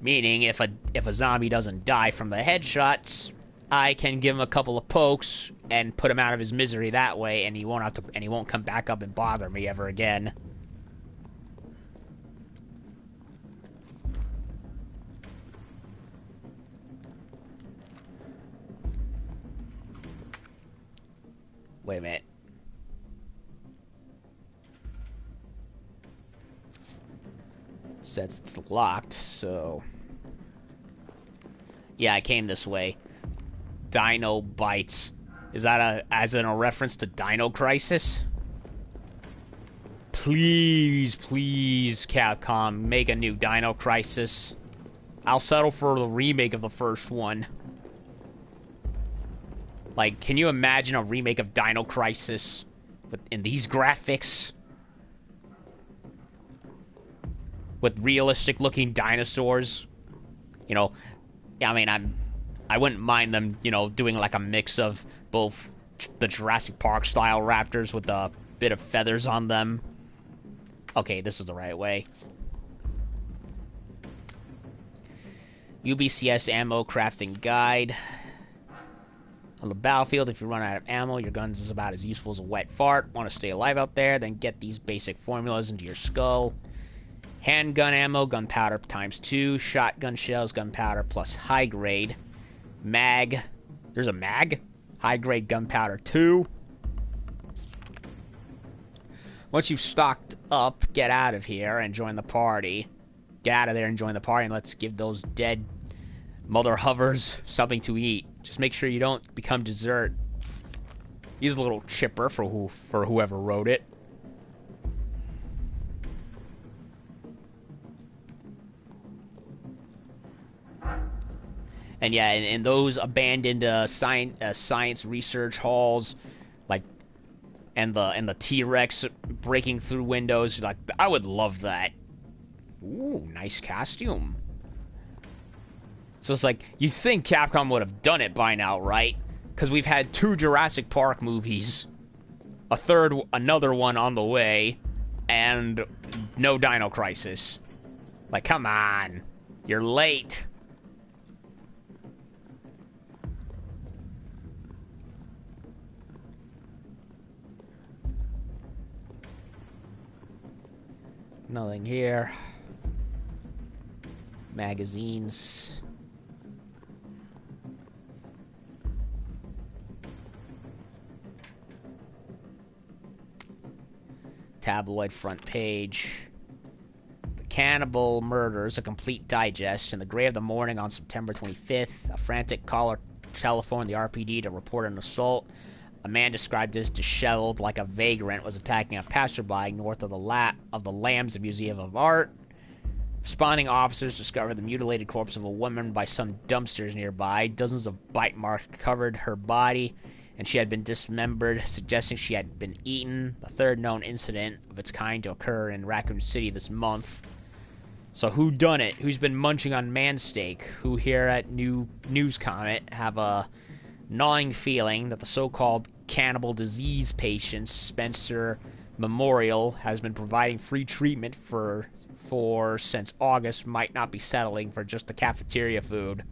Meaning if a zombie doesn't die from the headshots, I can give him a couple of pokes and put him out of his misery that way, and he won't come back up and bother me ever again. Wait a minute. Says it's locked, so... Yeah, I came this way. Dino Bites. Is that as in a reference to Dino Crisis? Please, please, Capcom, make a new Dino Crisis. I'll settle for the remake of the first one. Like, can you imagine a remake of Dino Crisis in these graphics? With realistic-looking dinosaurs? You know, I mean, I wouldn't mind them, you know, doing like a mix of both the Jurassic Park-style raptors with a bit of feathers on them. Okay, this is the right way. UBCS Ammo Crafting Guide. On the battlefield, if you run out of ammo, your guns is about as useful as a wet fart. Want to stay alive out there? Then get these basic formulas into your skull. Handgun ammo, gunpowder times 2. Shotgun shells, gunpowder plus high grade. Mag. There's a mag? High grade gunpowder 2. Once you've stocked up, get out of here and join the party. Get out of there and join the party, and let's give those dead mother hovers something to eat. Just make sure you don't become dessert. Use a little chipper for whoever wrote it. And yeah, in those abandoned science research halls, like, and the T-Rex breaking through windows, like, I would love that. Ooh, nice costume. So it's like, you think Capcom would have done it by now, right? Because we've had 2 Jurassic Park movies, another one on the way, and no Dino Crisis. Like, come on. You're late. Nothing here. Magazines. Tabloid front page. The Cannibal Murders, a complete digest. In the gray of the morning on September 25th, a frantic caller telephoned the RPD to report an assault. A man described as disheveled like a vagrant was attacking a passerby north of the Lambs Museum of Art. Responding officers discovered the mutilated corpse of a woman by some dumpsters nearby. Dozens of bite marks covered her body, and she had been dismembered, suggesting she had been eaten. The third known incident of its kind to occur in Raccoon City this month. So who done it? Who's been munching on man steak? Who here at News Comet have a gnawing feeling that the so-called cannibal disease patient Spencer Memorial has been providing free treatment for since August might not be settling for just the cafeteria food.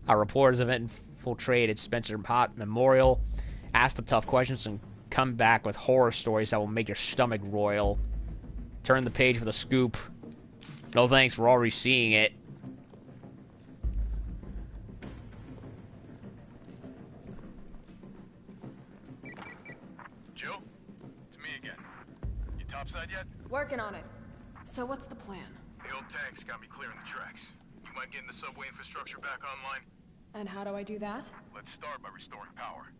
Our reporters have infiltrated Spencer Memorial, asked the tough questions, and come back with horror stories that will make your stomach roil. Turn the page for the scoop. No thanks, we're already seeing it. Jill? It's me again. You topside yet? Working on it. So what's the plan? The old tanks got me clearing the tracks. You mind getting the subway infrastructure back online? And how do I do that? Let's start by restoring power.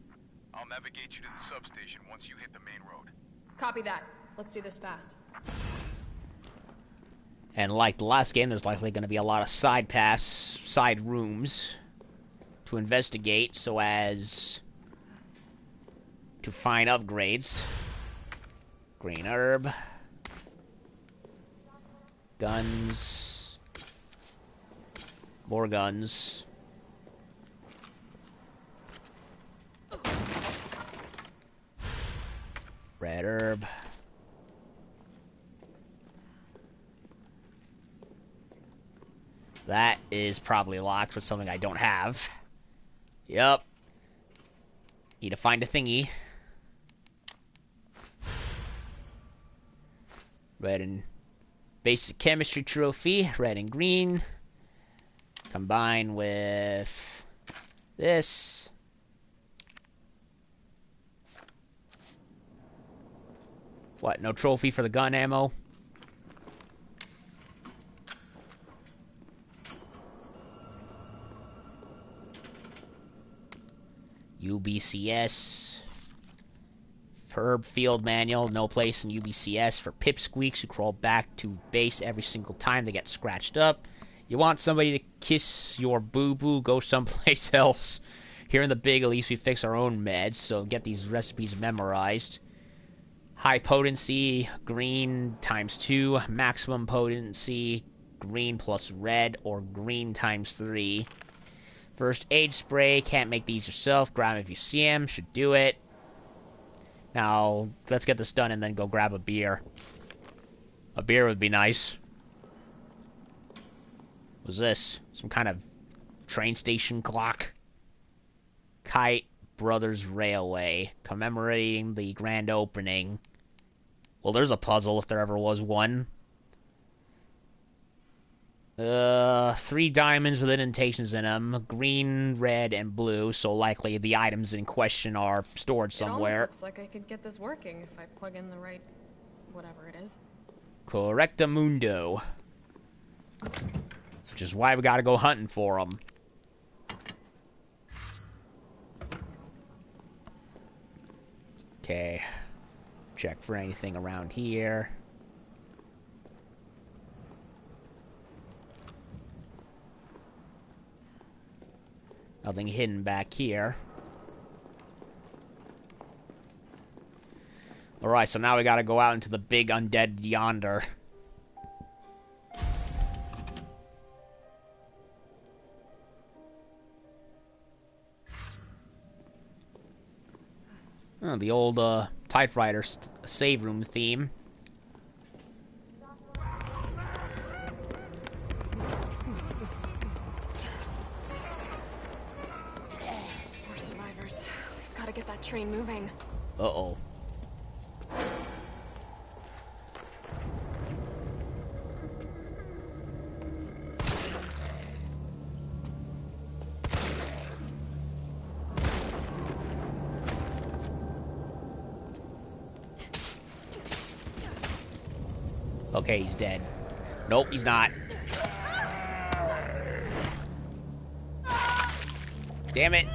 I'll navigate you to the substation once you hit the main road. Copy that. Let's do this fast. And like the last game, there's likely going to be a lot of side rooms to investigate so as to find upgrades. Green herb. Guns. More guns. Red herb. That is probably locked with something I don't have. Yep. Need to find a thingy. Red and basic chemistry trophy. Red and green. Combine with this. What? No trophy for the gun ammo? UBCS. Herb Field Manual. No place in UBCS for pipsqueaks who crawl back to base every single time they get scratched up. You want somebody to kiss your boo-boo? Go someplace else. Here in the big, at least we fix our own meds, so get these recipes memorized. High potency, green times 2. Maximum potency, green plus red, or green times 3. First aid spray, can't make these yourself. Grab them if you see them, should do it. Now, let's get this done and then go grab a beer. A beer would be nice. What's this? Some kind of train station clock? Kite Brothers Railway, commemorating the grand opening. Well, there's a puzzle if there ever was one. 3 diamonds with indentations in them. Green, red, and blue, so likely the items in question are stored somewhere. It almost looks like I could get this working if I plug in the right... whatever it is. Correctamundo. Which is why we gotta go hunting for them. Okay. Check for anything around here. Nothing hidden back here. Alright, so now we gotta go out into the big undead yonder. Oh, the old typewriter save room theme. More survivors. We've got to get that train moving. Uh-oh. Okay, he's dead. Nope, he's not. Damn it.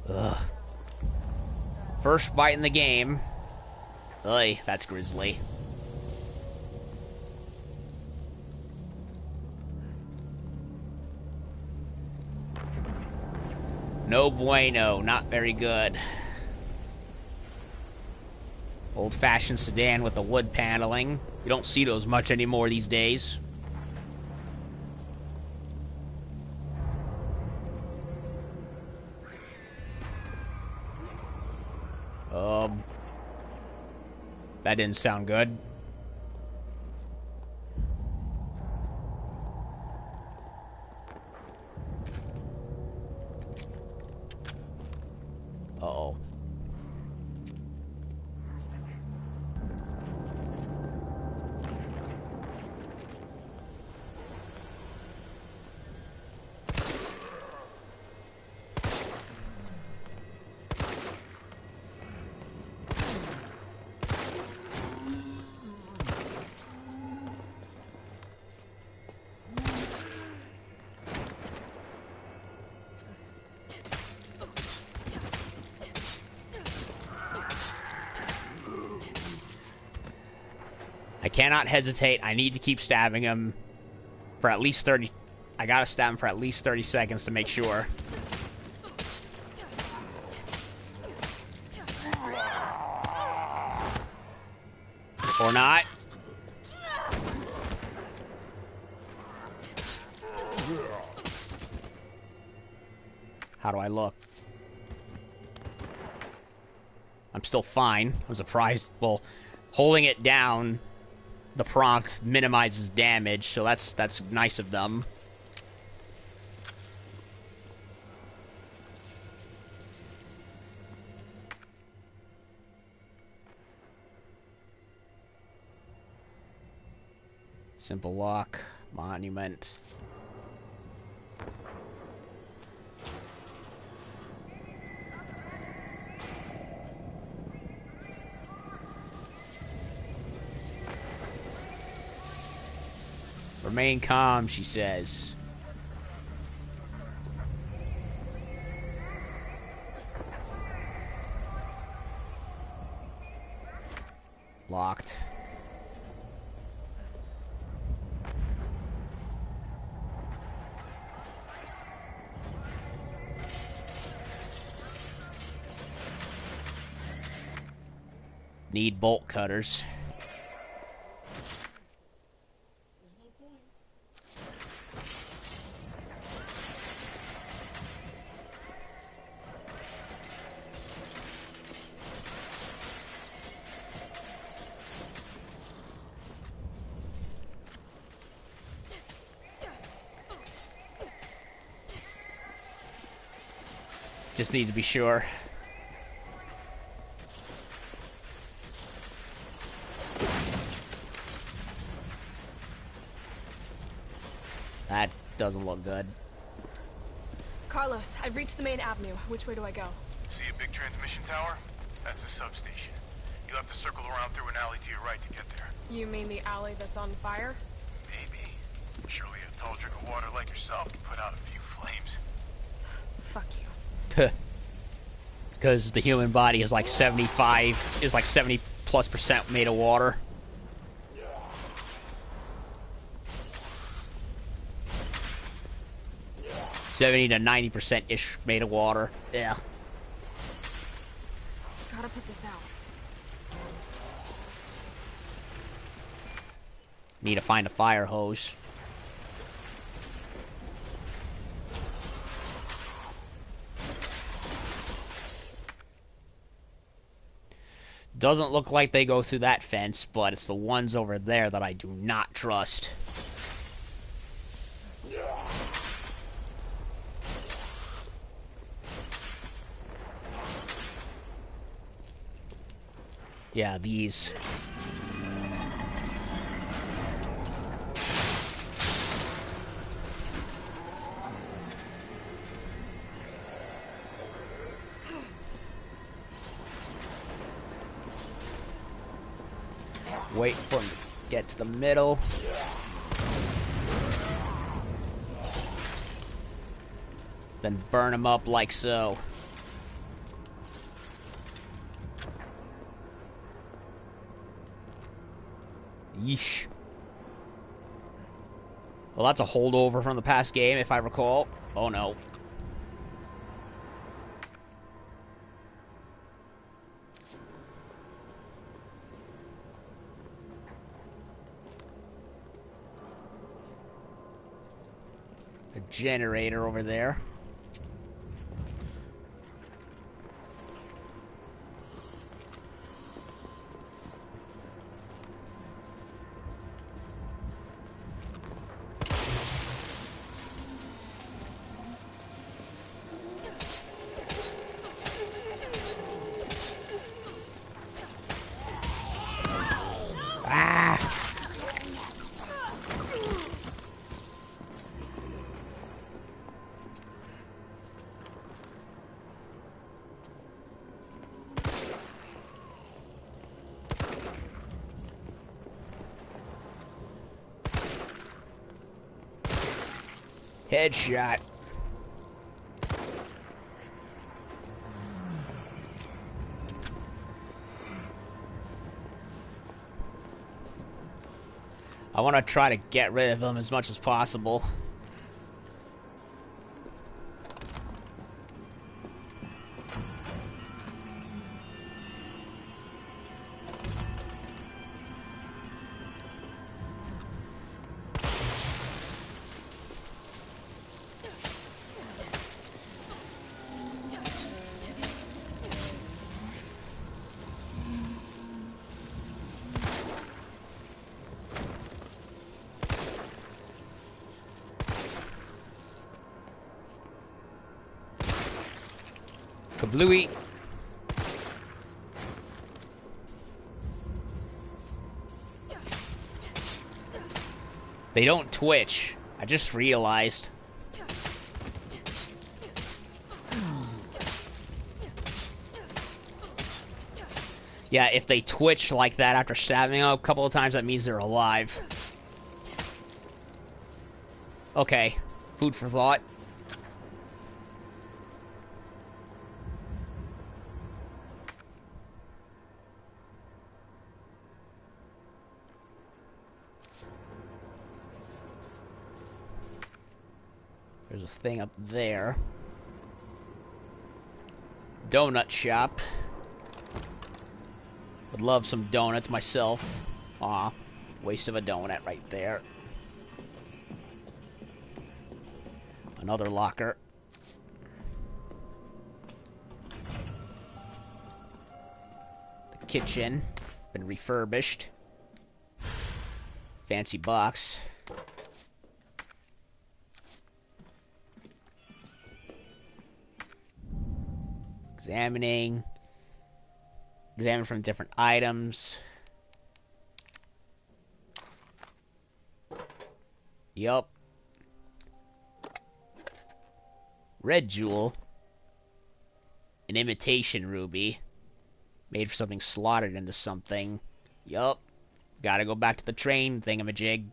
Ugh. First bite in the game. Ugh, that's grisly. No bueno, not very good. Old-fashioned sedan with the wood paneling. You don't see those much anymore these days. That didn't sound good. Uh-oh. I cannot hesitate. I need to keep stabbing him for at least 30... I gotta stab him for at least 30 seconds to make sure. Or not. How do I look? I'm still fine. I'm surprised. Well, holding it down, the prompt minimizes damage, so that's nice of them. Simple lock, monument. Remain calm, she says. Locked. Need bolt cutters. Just need to be sure. That doesn't look good. Carlos, I've reached the main avenue. Which way do I go? See a big transmission tower? That's the substation. You'll have to circle around through an alley to your right to get there. You mean the alley that's on fire? Maybe. Surely a tall drink of water like yourself can put out a few flames. Fuck you. Because the human body is like 70+% made of water. Yeah. 70 to 90% ish made of water. Yeah. Gotta put this out. Need to find a fire hose. Doesn't look like they go through that fence, but it's the ones over there that I do not trust. Yeah, these. Wait for him to get to the middle. Then burn him up like so. Yeesh. Well, that's a holdover from the past game, if I recall. Oh no. A generator over there. Headshot. I want to try to get rid of them as much as possible. Kablooey. They don't twitch. I just realized. Yeah, if they twitch like that after stabbing them a couple of times, that means they're alive. Okay. Food for thought. There's a thing up there. Donut shop. Would love some donuts myself. Aw, waste of a donut right there. Another locker. The kitchen. Been refurbished. Fancy box. Examining. Examine from different items. Yup. Red jewel. An imitation ruby. Made for something slotted into something. Yup. Gotta go back to the train thingamajig.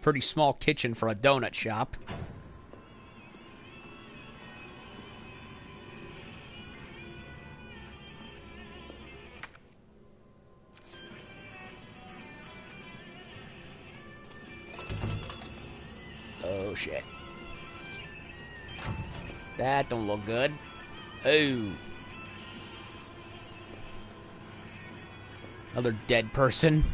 Pretty small kitchen for a donut shop. Oh shit. That don't look good. Oh. Another dead person.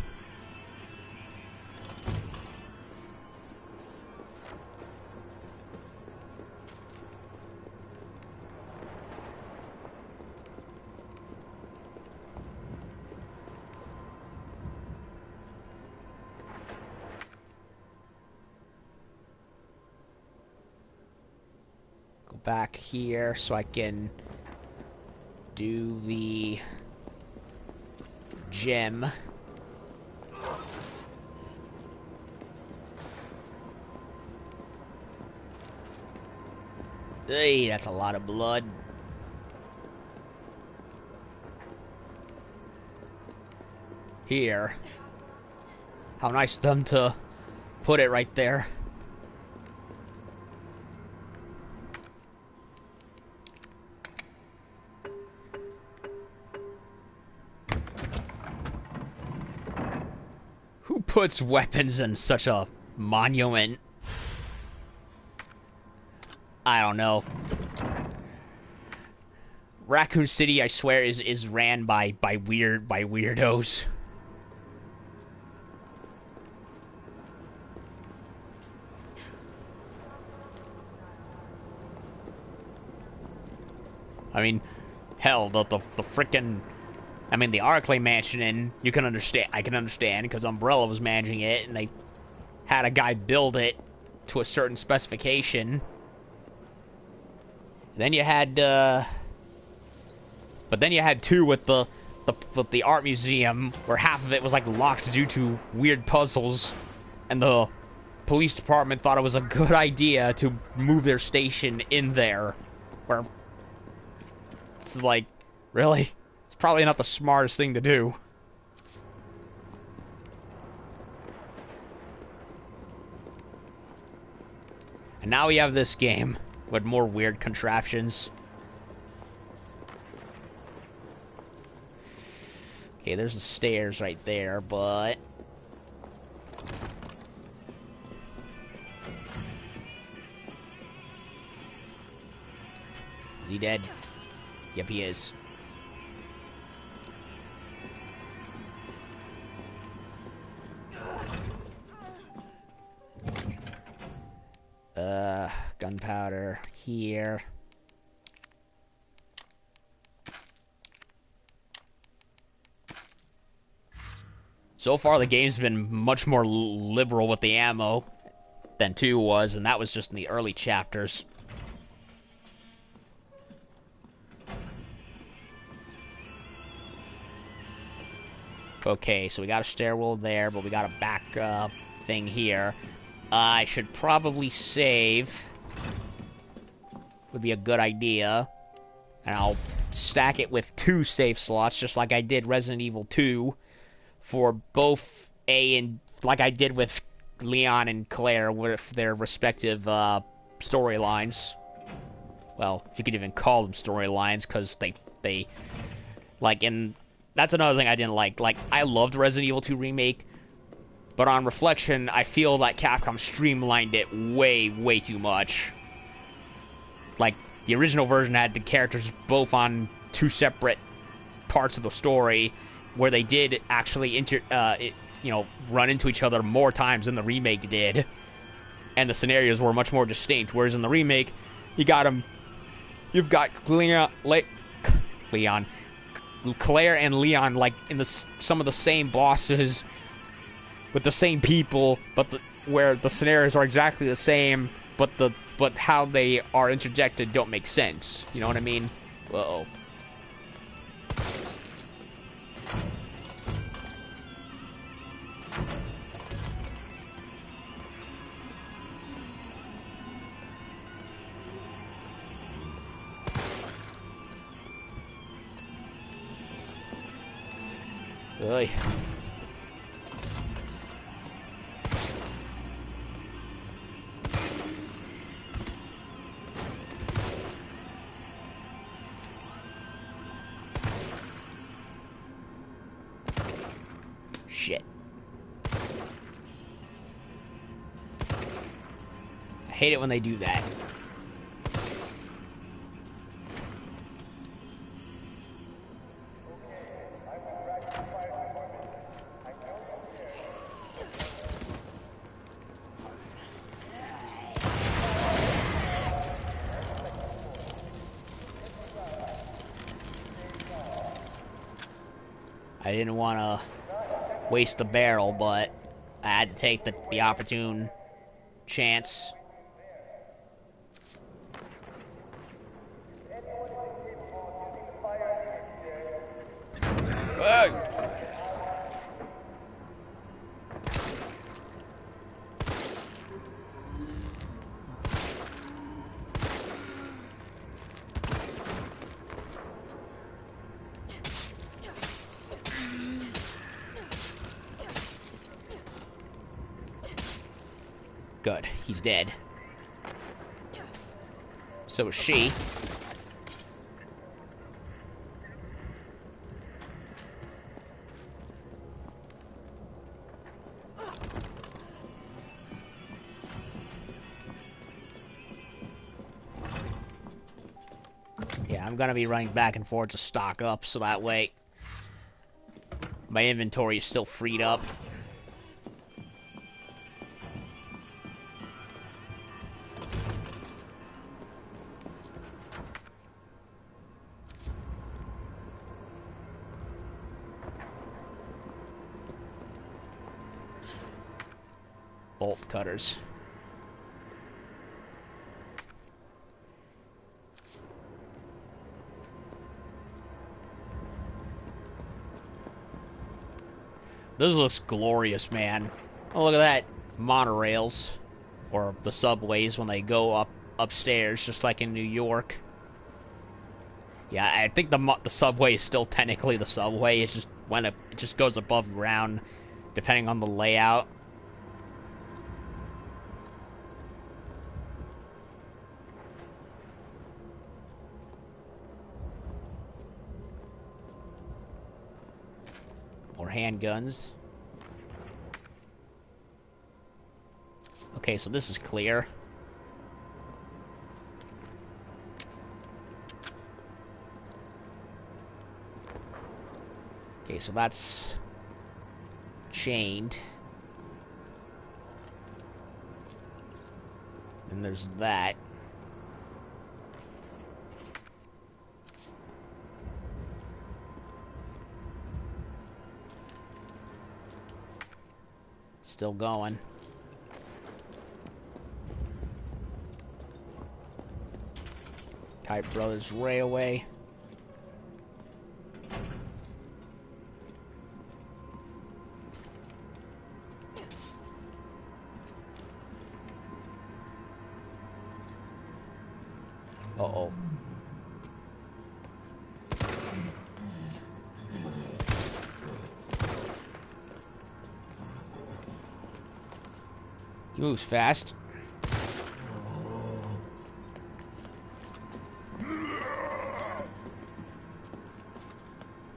Back here so I can do the gem. Hey, that's a lot of blood. Here. How nice of them to put it right there. Puts weapons in such a monument. I don't know. Raccoon City, I swear, is ran by weirdos. I mean, hell, the frickin'. I mean, the Arclay Mansion, and you can understand. I can understand because Umbrella was managing it, and they had a guy build it to a certain specification. Then you had, but then you had two with the art museum, where half of it was like locked due to weird puzzles, and the police department thought it was a good idea to move their station in there, where it's like, really? Probably not the smartest thing to do. And now we have this game with more weird contraptions. Okay, there's the stairs right there, but is he dead? Yep, he is. Gunpowder here. So far, the game's been much more liberal with the ammo than 2 was, and that was just in the early chapters. Okay, so we got a stairwell there, but we got a back thing here. I should probably save. Would be a good idea. And I'll stack it with 2 save slots, just like I did Resident Evil 2, for both A and, like I did with Leon and Claire with their respective storylines. Well, if you could even call them storylines, because they like, and that's another thing I didn't like. Like, I loved Resident Evil 2 Remake, but on reflection, I feel that Capcom streamlined it way too much. Like, the original version had the characters both on two separate parts of the story, where they did actually run into each other more times than the remake did, and the scenarios were much more distinct. Whereas in the remake, you've got Claire and Leon like in some of the same bosses with the same people, but where the scenarios are exactly the same, but how they are interjected don't make sense. You know what I mean? Uh-oh. Oy. Shit. I hate it when they do that. I didn't want to waste the barrel, but I had to take the opportune chance. Good, he's dead. So is she. Yeah, I'm gonna be running back and forth to stock up, so that way my inventory is still freed up. Bolt cutters. This looks glorious, man. Oh, look at that. Monorails. Or the subways when they go upstairs, just like in New York. Yeah, I think the subway is still technically the subway. It's just it just goes above ground, depending on the layout. More handguns. Okay, so this is clear. Okay, so that's chained. And there's that. Still going. Kite Brothers Railway. Uh-oh. Moves fast.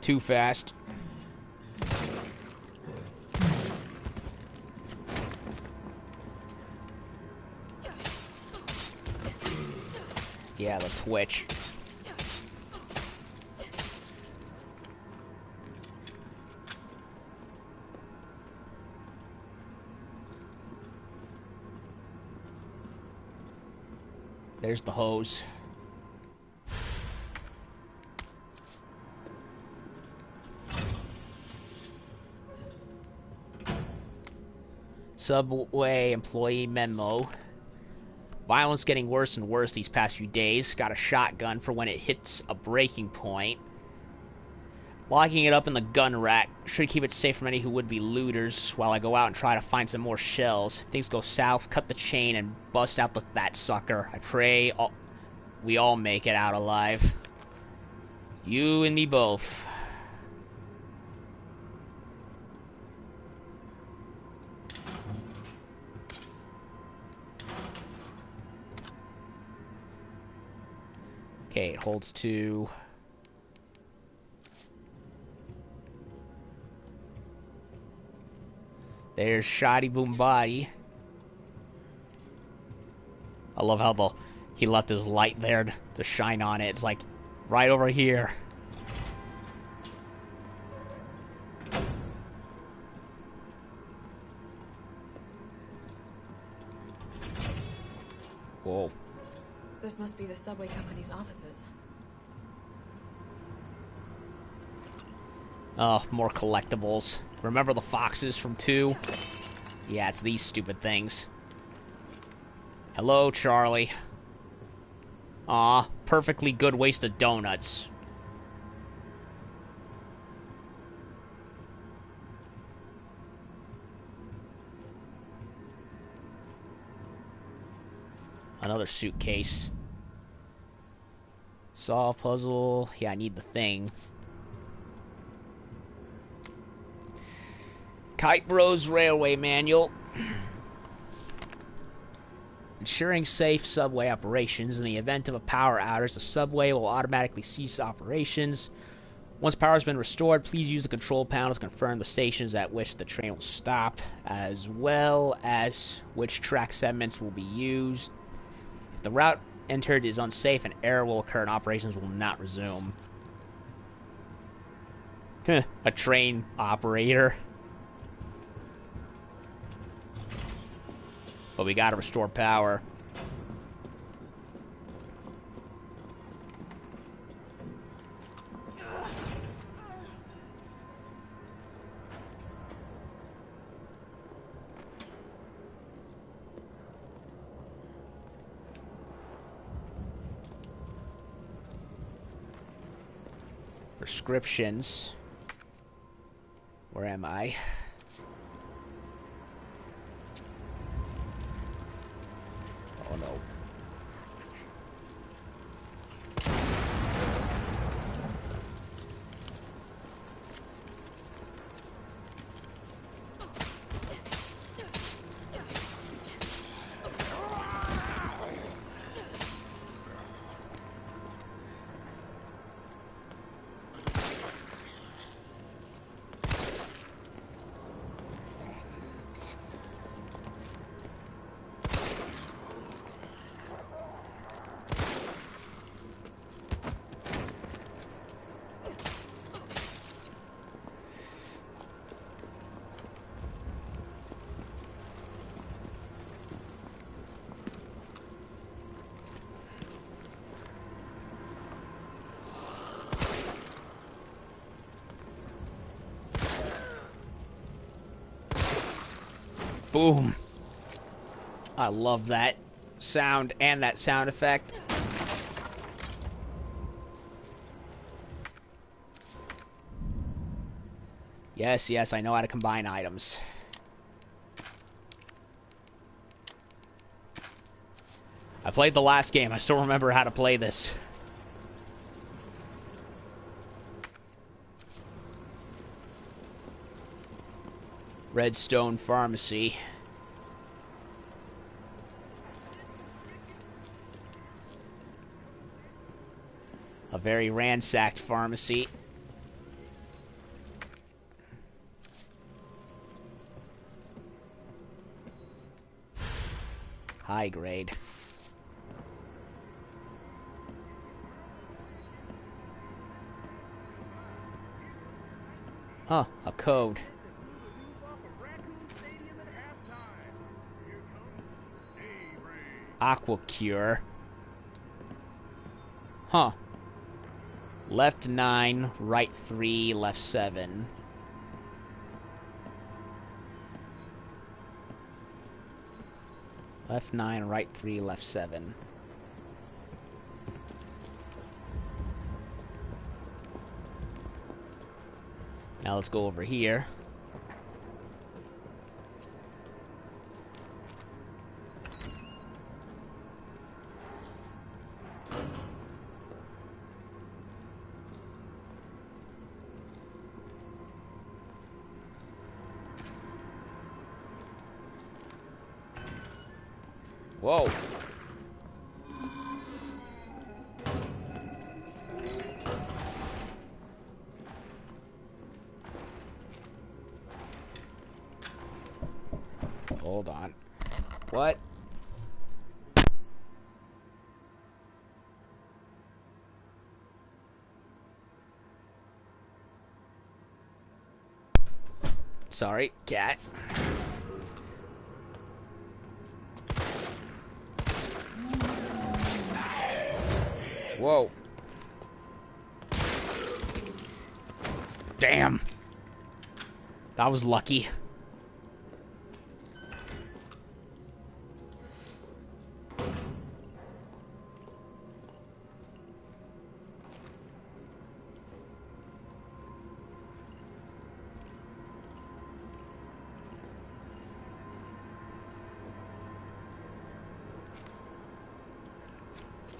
Too fast. Yeah, the twitch. There's the hose. Subway employee memo. Violence getting worse and worse these past few days. Got a shotgun for when it hits a breaking point. Locking it up in the gun rack. Should keep it safe from any who would be looters while I go out and try to find some more shells. If things go south, cut the chain and bust out that sucker. I pray we all make it out alive. You and me both. Okay, it holds to... There's Shoddy Boom Body. I love how he left his light there to shine on it. It's like right over here. Whoa. This must be the subway company's offices. Oh, more collectibles. Remember the foxes from 2? Yeah, it's these stupid things. Hello, Charlie. Aw, perfectly good waste of donuts. Another suitcase. Solve puzzle. Yeah, I need the thing. Kite Bros Railway Manual. Ensuring safe subway operations. In the event of a power outage, the subway will automatically cease operations. Once power has been restored, please use the control panel to confirm the stations at which the train will stop, as well as which track segments will be used. If the route entered is unsafe, an error will occur and operations will not resume. A train operator. But we gotta restore power. Prescriptions. Where am I? Oh no. Boom. I love that sound and that sound effect. Yes, yes, I know how to combine items. I played the last game. I still remember how to play this. Redstone Pharmacy. A very ransacked pharmacy. High grade. Huh, a code. Aqua Cure. Huh. Left 9, right 3, left 7. Left 9, right 3, left 7. Now let's go over here. Whoa. Hold on. What? Sorry, cat. Whoa. Damn. That was lucky.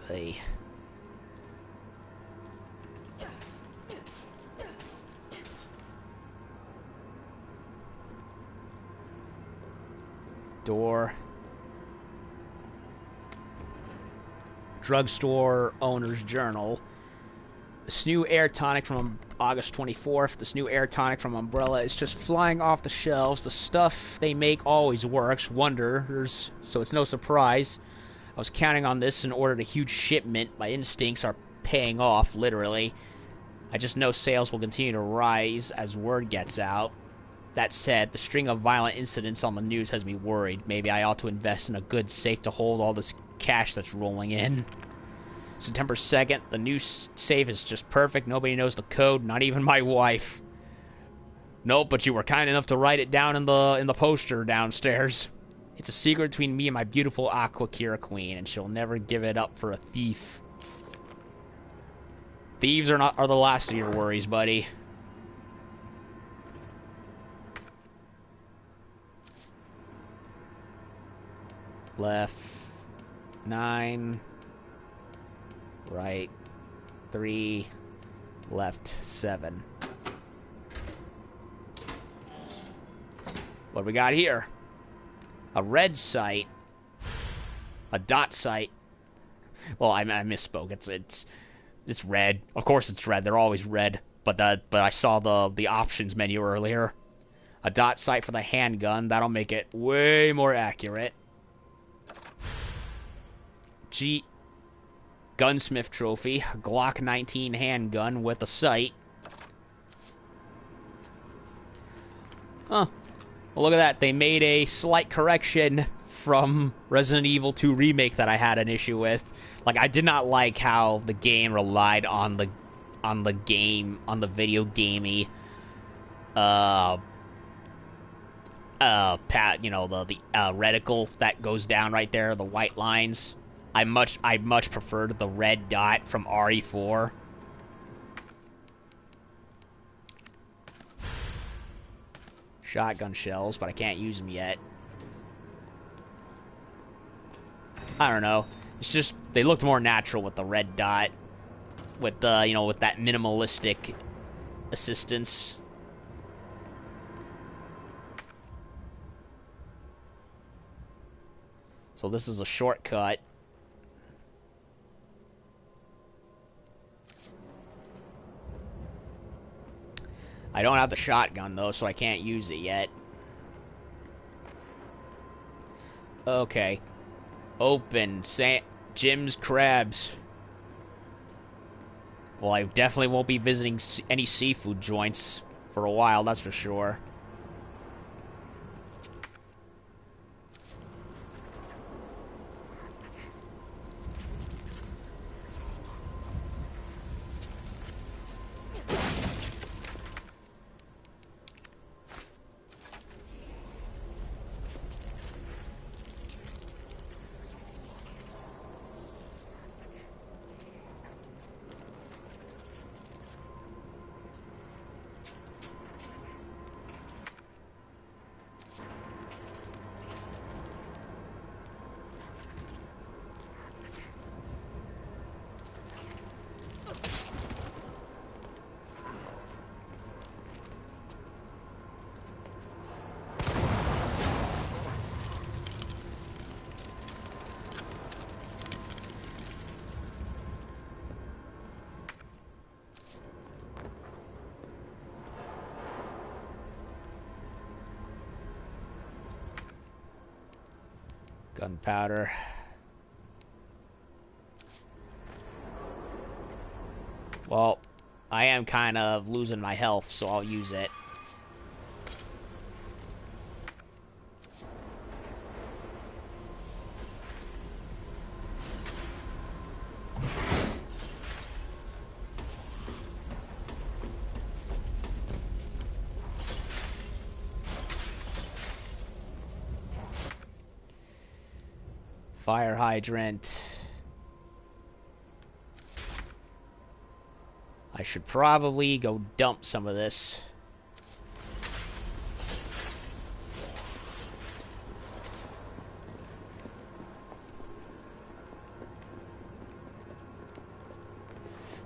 Hey. Door. Drugstore owner's journal. This new air tonic from August 24th. This new air tonic from Umbrella is just flying off the shelves. The stuff they make always works. Wonders. So it's no surprise. I was counting on this and ordered a huge shipment. My instincts are paying off, literally. I just know sales will continue to rise as word gets out. That said, the string of violent incidents on the news has me worried. Maybe I ought to invest in a good safe to hold all this cash that's rolling in. September 2nd, the new safe is just perfect. Nobody knows the code, not even my wife. Nope, but you were kind enough to write it down in the poster downstairs. It's a secret between me and my beautiful Aqua Cure queen, and she'll never give it up for a thief. Thieves are the last of your worries, buddy. Left 9, right 3, left 7. What do we got here? A red site. A dot site. Well, I misspoke. It's red. Of course it's red. They're always red. But I saw the options menu earlier. A dot sight for the handgun. That'll make it way more accurate. Gunsmith trophy. Glock 19 handgun with a sight. Huh. Well, look at that. They made a slight correction from Resident Evil 2 Remake that I had an issue with. Like, I did not like how the game relied on the video gamey the reticle that goes down right there, the white lines. I much preferred the red dot from RE4. Shotgun shells, but I can't use them yet. I don't know. It's just they looked more natural with the red dot, with with that minimalistic assistance. So this is a shortcut. I don't have the shotgun, though, so I can't use it yet. Okay. Open. Jim's Crabs. Well, I definitely won't be visiting any seafood joints for a while, that's for sure. Gunpowder. Well, I am kind of losing my health, so I'll use it. Fire hydrant. I should probably go dump some of this.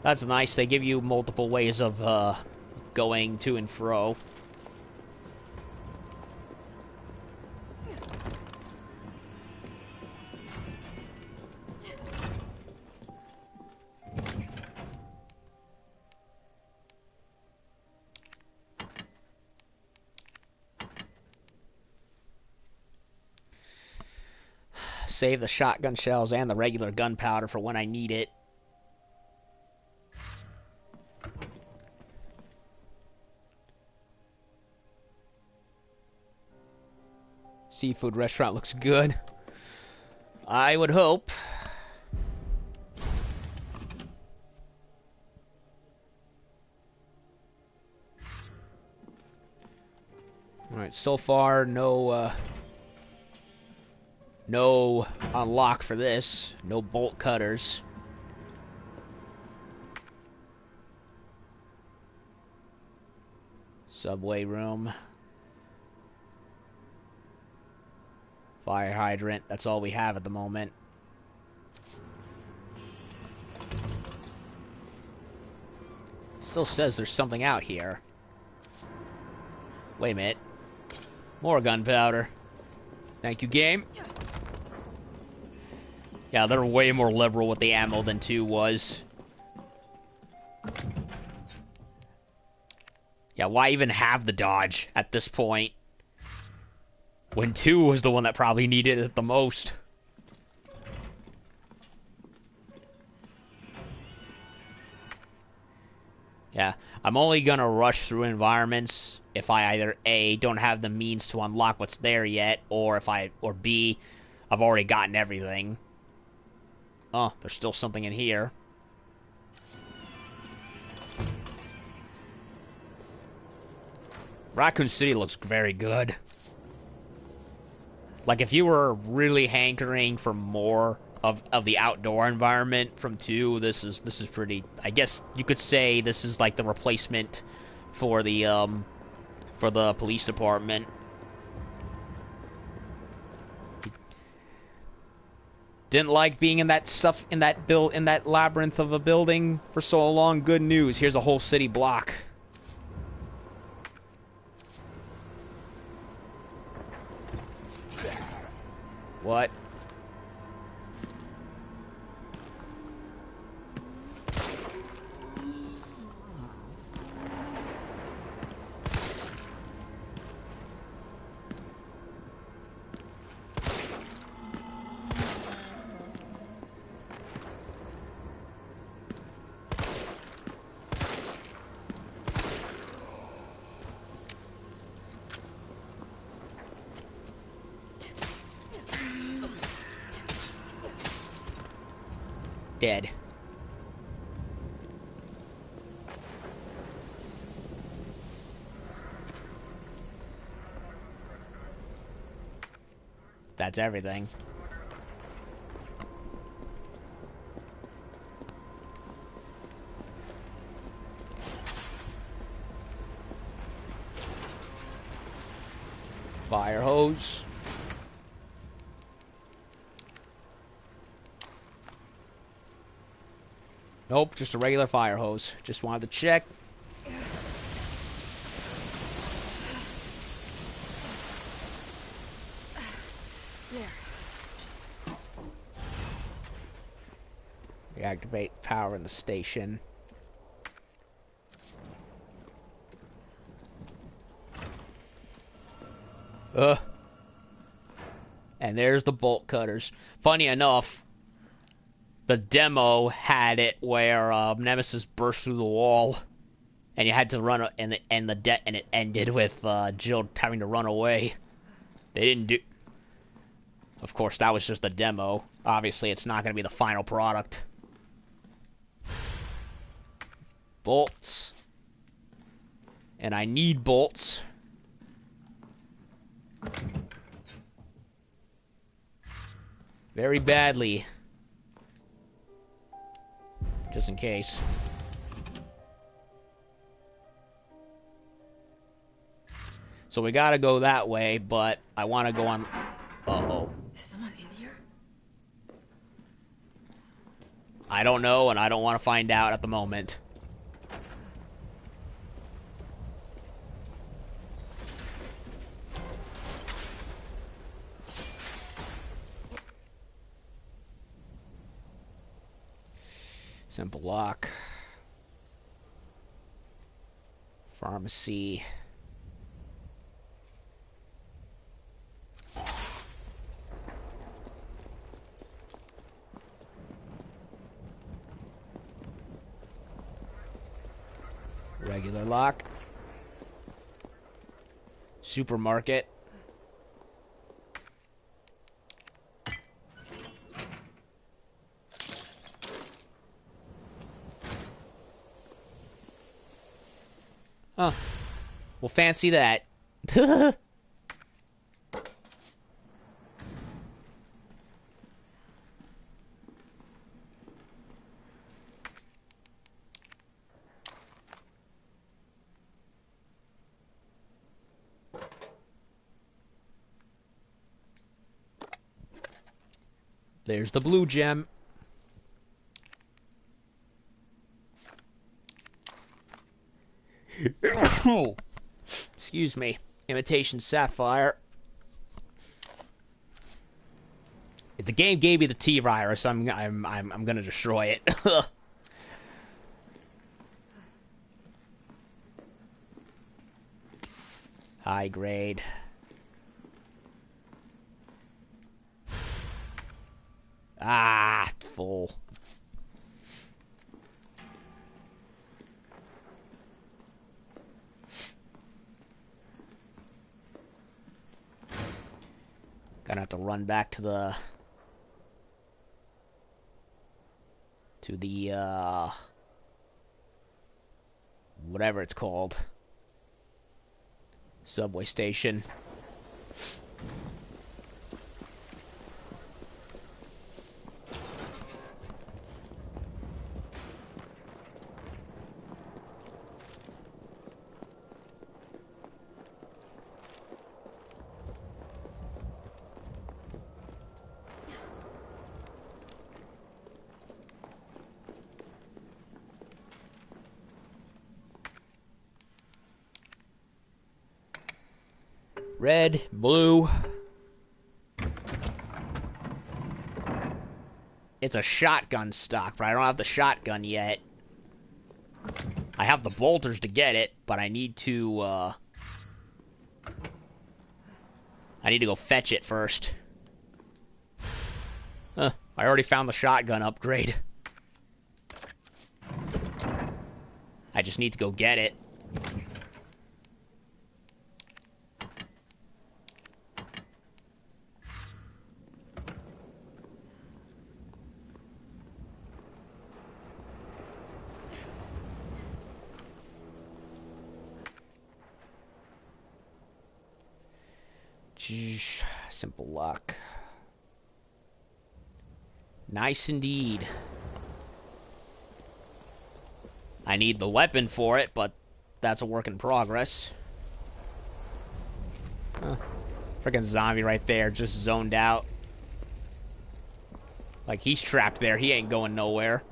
That's nice. They give you multiple ways of going to and fro. Save the shotgun shells and the regular gunpowder for when I need it. Seafood restaurant looks good. I would hope. Alright, so far, no unlock for this. No bolt cutters. Subway room. Fire hydrant. That's all we have at the moment. Still says there's something out here. Wait a minute. More gunpowder. Thank you, game. Yeah, they're way more liberal with the ammo than 2 was. Yeah, why even have the dodge at this point? When 2 was the one that probably needed it the most. Yeah, I'm only gonna rush through environments if I either A, don't have the means to unlock what's there yet, or B, I've already gotten everything. Oh, there's still something in here. Raccoon City looks very good. Like, if you were really hankering for more of the outdoor environment from 2, this is pretty... I guess you could say this is like the replacement for the police department. Didn't like being in that stuff, in that labyrinth of a building for so long. Good news. Here's a whole city block. What? that's everything. Fire hose. Nope, just a regular fire hose. Just wanted to check. Reactivate power in the station. And there's the bolt cutters. Funny enough, the demo had it where Nemesis burst through the wall, and you had to run, and it ended with Jill having to run away. They didn't do. Of course, that was just a demo. Obviously, it's not going to be the final product. Bolts. And I need bolts. Very badly. Just in case. So we gotta go that way, but I want to go on... Uh-oh. Is someone in here? I don't know, and I don't want to find out at the moment. Simple lock. Pharmacy. Regular lock. Supermarket. Huh. Well, fancy that. There's the blue gem. Excuse me. Imitation sapphire. If the game gave me the T-virus, I'm gonna destroy it. High grade. Ah, full. Gonna have to run back to the whatever it's called, subway station. Red, blue. It's a shotgun stock, but I don't have the shotgun yet. I have the bolters to get it, but I need to go fetch it first. I already found the shotgun upgrade. I just need to go get it. Simple lock. Nice indeed. I need the weapon for it, but that's a work in progress. Huh. Freaking zombie right there, just zoned out. Like, he's trapped there. He ain't going nowhere.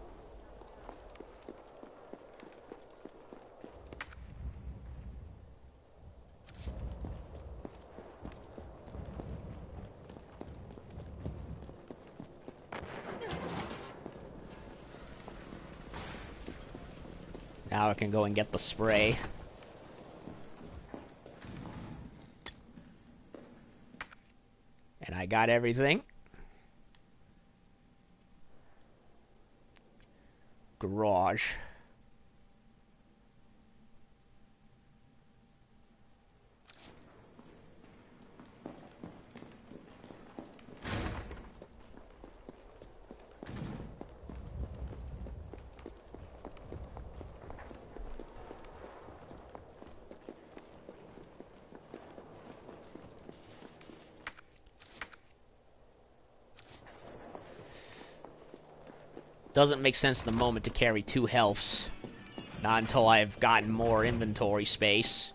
Now I can go and get the spray. And I got everything. Garage. Doesn't make sense at the moment to carry 2 healths. Not until I've gotten more inventory space.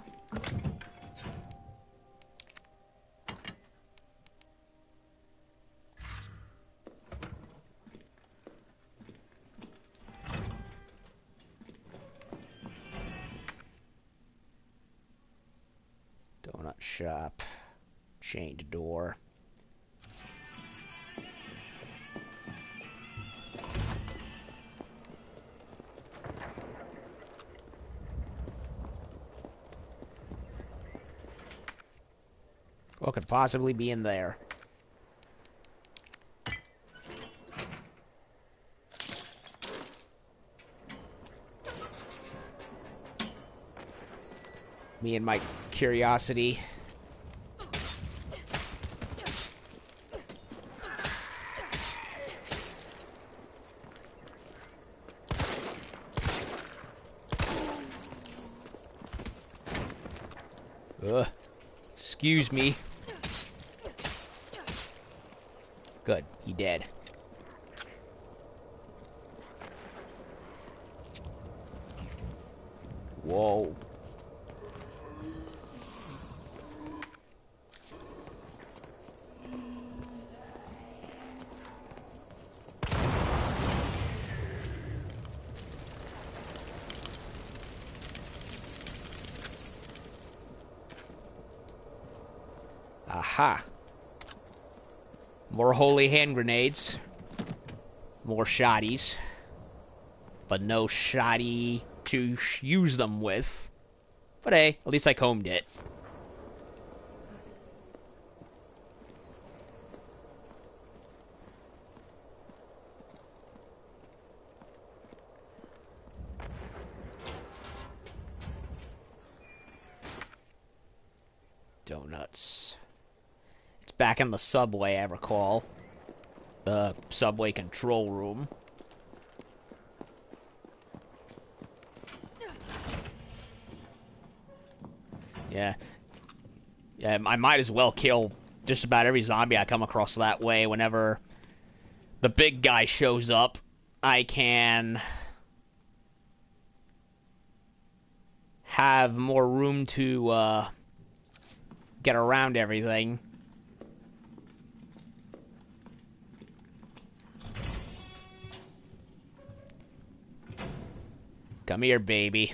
Donut shop. Chained door. What could possibly be in there? Me and my curiosity. Ugh. Excuse me. Good, he dead. Whoa. Aha. More holy hand grenades. More shotties. But no shotty to use them with. But hey, at least I combed it. Donuts. It's back in the subway, I recall. The subway control room. Yeah. Yeah, I might as well kill just about every zombie I come across that way. Whenever the big guy shows up, I can have more room to get around everything. Come here, baby.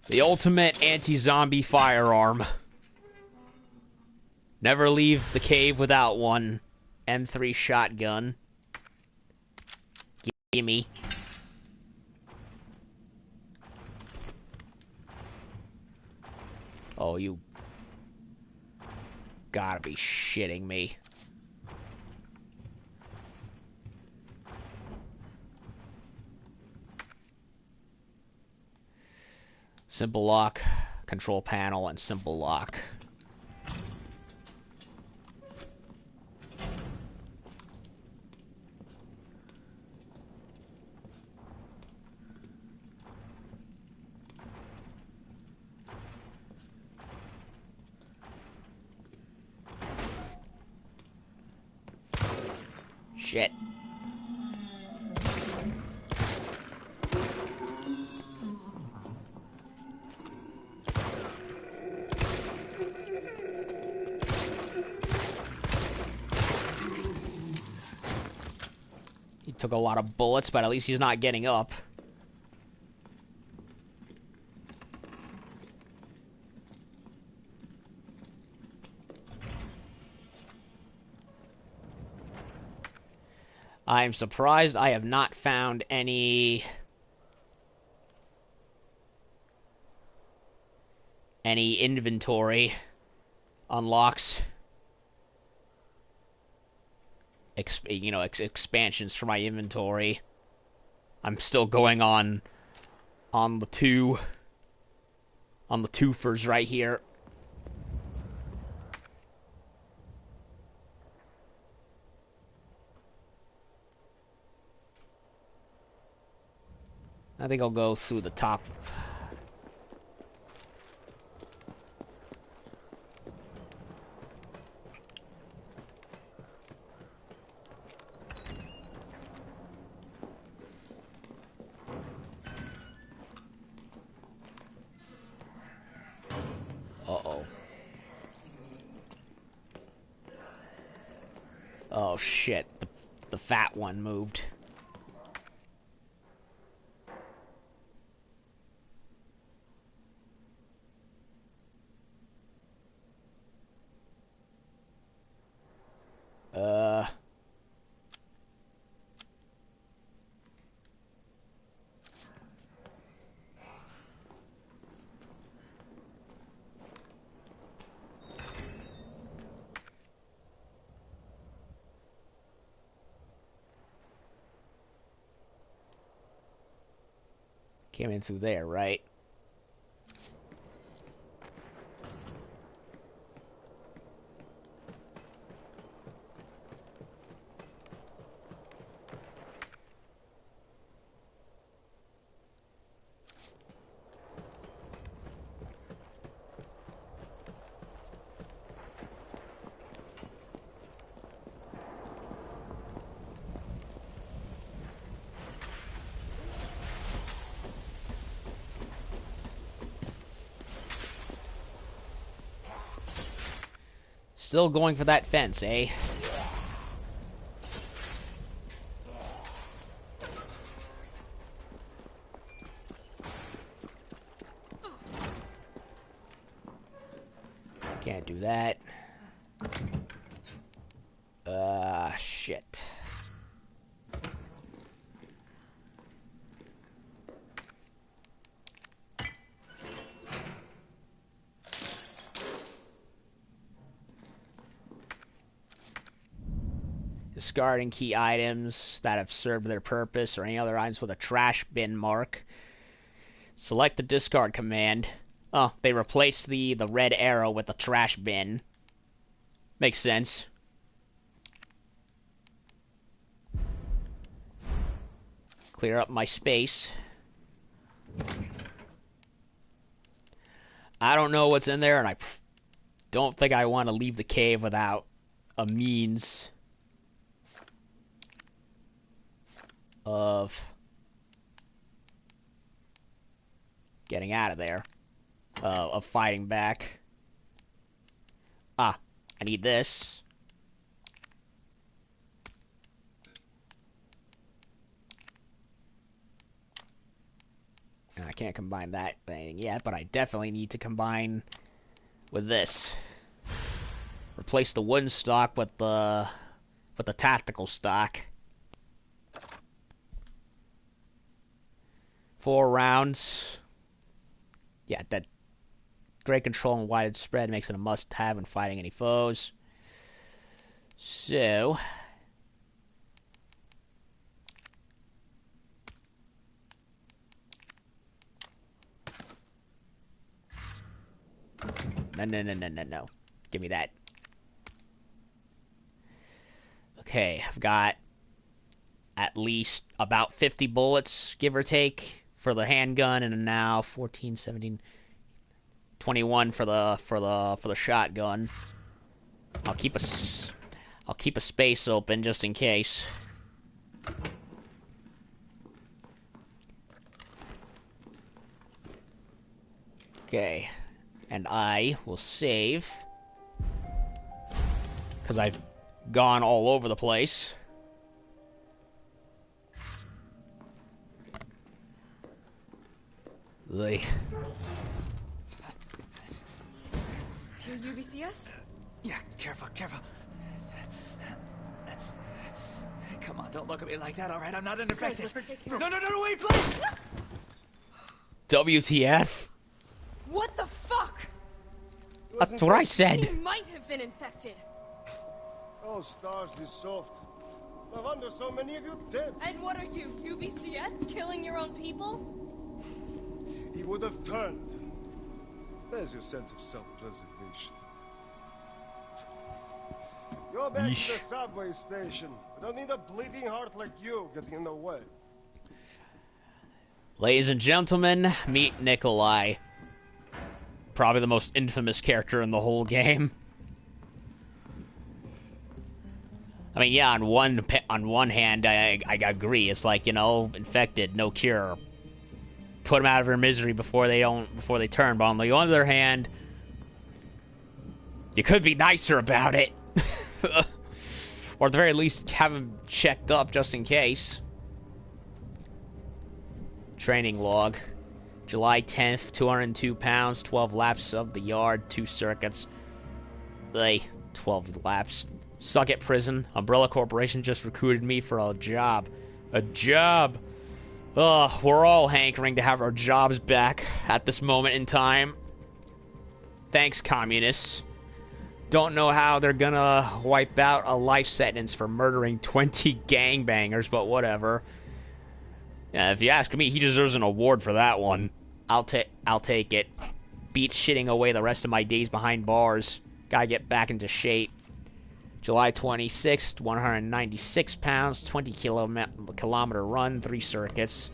The ultimate anti-zombie firearm. Never leave the cave without one. M3 shotgun. Gimme. Oh, you gotta be shitting me. Simple lock, control panel, and simple lock. He took a lot of bullets, but at least he's not getting up. I'm surprised I have not found any inventory unlocks, expansions for my inventory. I'm still going on the twofers right here. I think I'll go through the top. Uh-oh. Oh, shit. The fat one moved. Came in through there, right? Still going for that fence, eh? Can't do that. Shit. Discarding key items that have served their purpose or any other items with a trash bin mark. Select the discard command. Oh, they replaced the red arrow with the trash bin. Makes sense. Clear up my space. I don't know what's in there, and I don't think I want to leave the cave without a means of getting out of there. Of fighting back. Ah, I need this. And I can't combine that thing yet, but I definitely need to combine with this. Replace the wooden stock with the tactical stock. 4 rounds. Yeah, that great control and widespread makes it a must-have when fighting any foes. So, no. Give me that. Okay, I've got at least about 50 bullets, give or take, for the handgun, and now 14, 17, 21 for the shotgun. I'll keep a space open just in case. Okay, and I will save because I've gone all over the place. Ugh. Your UBCS? Yeah, careful, careful. Come on, don't look at me like that, alright? I'm not infected. No, wait, please! WTF? What the fuck? That's what I said. He might have been infected. Oh, stars, this soft. No wonder so many of you dead. And what are you, UBCS? Killing your own people? He would have turned. There's your sense of self-preservation. Go back to the subway station. I don't need a bleeding heart like you getting in the way. Ladies and gentlemen, meet Nikolai. Probably the most infamous character in the whole game. I mean, yeah, on one hand, I agree. It's like, you know, infected, no cure. Put them out of their misery before they turn. But on the other hand, you could be nicer about it. Or at the very least, have him checked up just in case. Training log. July 10th, 202 pounds, 12 laps of the yard, 2 circuits. 12 laps. Suck at prison. Umbrella Corporation just recruited me for a job. A job! Ugh, we're all hankering to have our jobs back at this moment in time. Thanks, communists. Don't know how they're gonna wipe out a life sentence for murdering 20 gangbangers, but whatever. Yeah, if you ask me, he deserves an award for that one. I'll take it. Beats shitting away the rest of my days behind bars. Gotta get back into shape. July 26th, 196 pounds, 20 kilometer run, 3 circuits.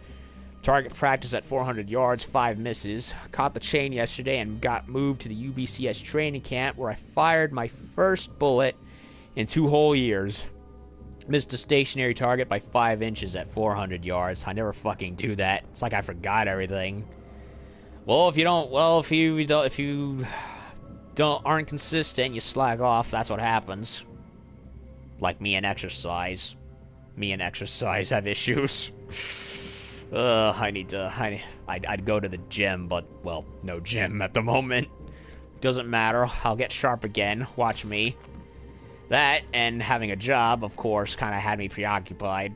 Target practice at 400 yards, 5 misses. Caught the chain yesterday and got moved to the UBCS training camp where I fired my first bullet in 2 whole years. Missed a stationary target by 5 inches at 400 yards. I never fucking do that. It's like I forgot everything. Well, if you aren't consistent, you slack off. That's what happens. Like me and exercise. Me and exercise have issues. I'd go to the gym, but, well, no gym at the moment. Doesn't matter. I'll get sharp again. Watch me. That, and having a job, of course, kind of had me preoccupied.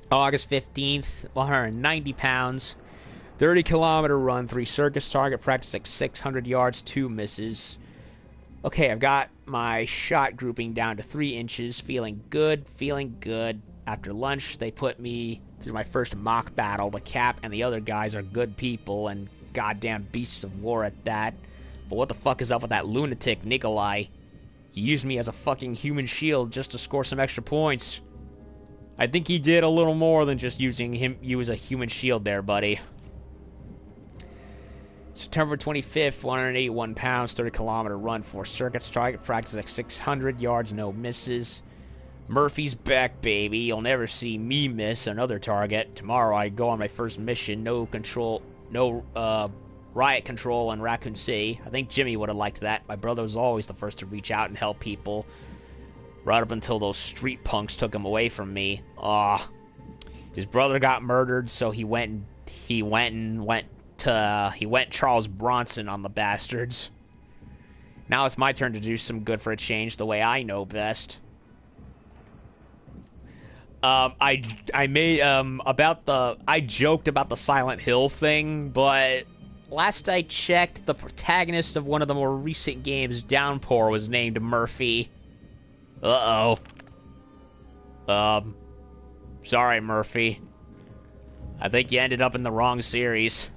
August 15th, 190 pounds. 30 kilometer run, 3 circuits, target practice at 600 yards, 2 misses. Okay, I've got my shot grouping down to 3 inches. Feeling good. After lunch, they put me through my first mock battle. The Cap and the other guys are good people and goddamn beasts of war at that. But what the fuck is up with that lunatic Nikolai? He used me as a fucking human shield just to score some extra points. I think he did a little more than just using you as a human shield there, buddy. September 25th, 181 pounds, 30 kilometer run, 4 circuits, target practice at 600 yards, no misses. Murphy's back, baby. You'll never see me miss another target. Tomorrow I go on my first mission. No riot control in Raccoon City. I think Jimmy would have liked that. My brother was always the first to reach out and help people. Right up until those street punks took him away from me. His brother got murdered, so he went Charles Bronson on the bastards. Now it's my turn to do some good for a change the way I know best. I joked about the Silent Hill thing, but last I checked, the protagonist of one of the more recent games, Downpour, was named Murphy. Sorry, Murphy. I think you ended up in the wrong series.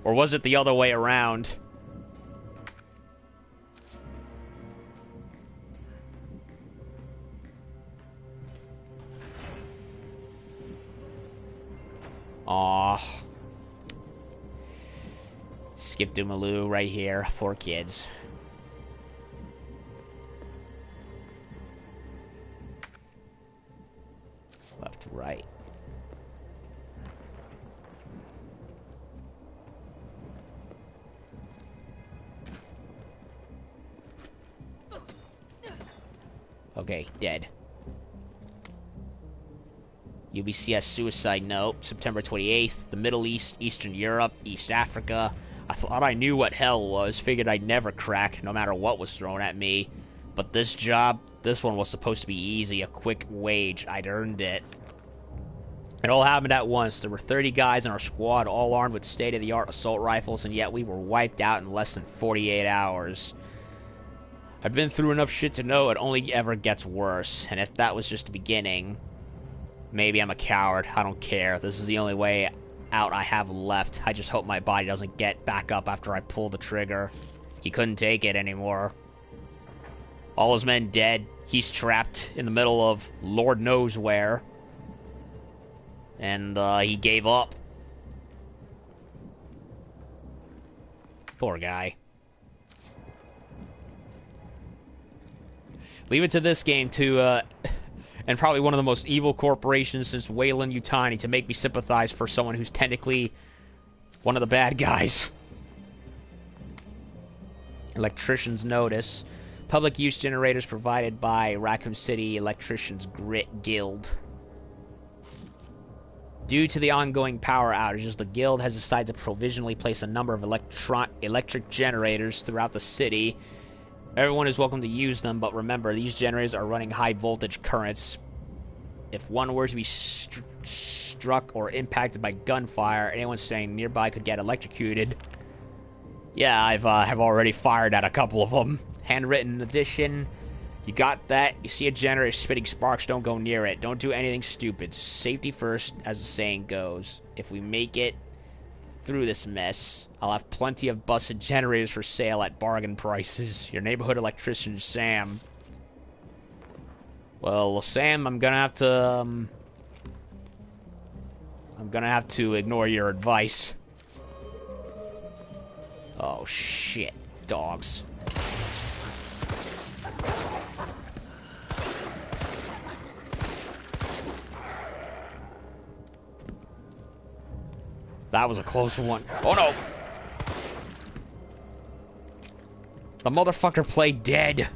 Or was it the other way around? Aww. Skip Dumaloo right here. 4 kids. Left to right. Okay, dead. UBCS suicide note, September 28th, the Middle East, Eastern Europe, East Africa. I thought I knew what hell was, figured I'd never crack, no matter what was thrown at me. But this job, this one was supposed to be easy, a quick wage. I'd earned it. It all happened at once. There were 30 guys in our squad, all armed with state-of-the-art assault rifles, and yet we were wiped out in less than 48 hours. I've been through enough shit to know it only ever gets worse, and if that was just the beginning... Maybe I'm a coward. I don't care. This is the only way out I have left. I just hope my body doesn't get back up after I pull the trigger. He couldn't take it anymore. All his men dead. He's trapped in the middle of Lord knows where. And, he gave up. Poor guy. Leave it to this game to, and probably one of the most evil corporations since Wayland Yutani to make me sympathize for someone who's technically one of the bad guys. Electrician's notice. Public use generators provided by Raccoon City Electricians Grit Guild. Due to the ongoing power outages, the guild has decided to provisionally place a number of electric generators throughout the city. Everyone is welcome to use them, but remember, these generators are running high voltage currents. If one were to be struck or impacted by gunfire, anyone staying nearby could get electrocuted. Yeah, I've already fired at a couple of them. Handwritten edition. You got that? You see a generator spitting sparks, don't go near it. Don't do anything stupid. Safety first, as the saying goes. If we make it through this mess, I'll have plenty of busted generators for sale at bargain prices. Your neighborhood electrician, Sam. Well, Sam, I'm gonna have to ignore your advice. Oh, shit. Dogs. That was a close one. Oh, no! The motherfucker played dead.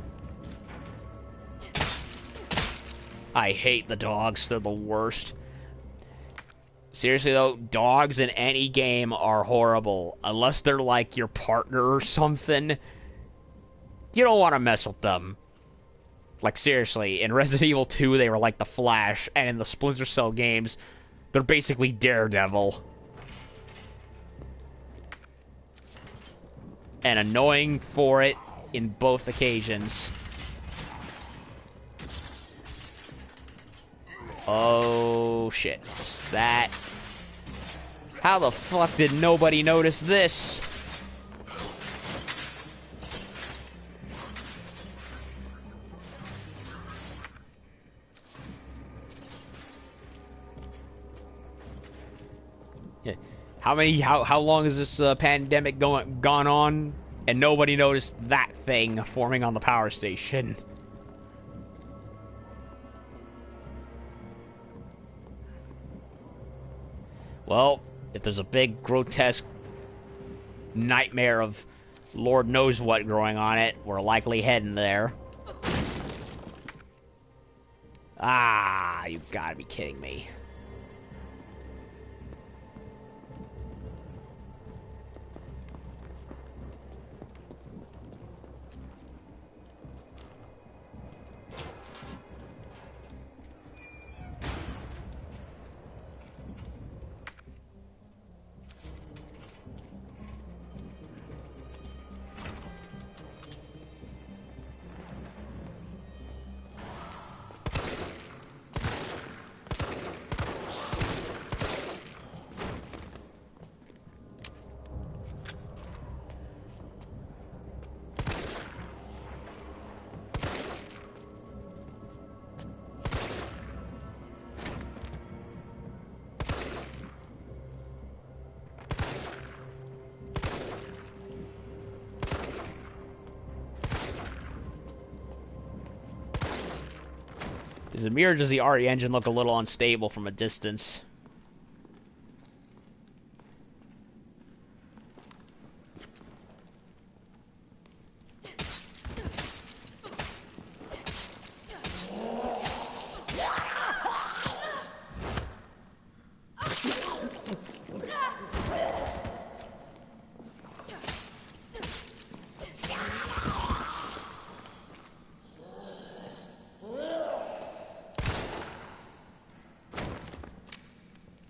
I hate the dogs. They're the worst. Seriously, though, dogs in any game are horrible. Unless they're, like, your partner or something. You don't want to mess with them. Like, seriously, in Resident Evil 2, they were like the Flash, and in the Splinter Cell games, they're basically Daredevil. And annoying for it in both occasions. Oh, shit. That... How the fuck did nobody notice this? Yeah. How long has this pandemic gone on, and nobody noticed that thing forming on the power station? Well, if there's a big, grotesque nightmare of Lord knows what growing on it, we're likely heading there. Ah, you've got to be kidding me. Does the mirror, does the RE engine look a little unstable from a distance?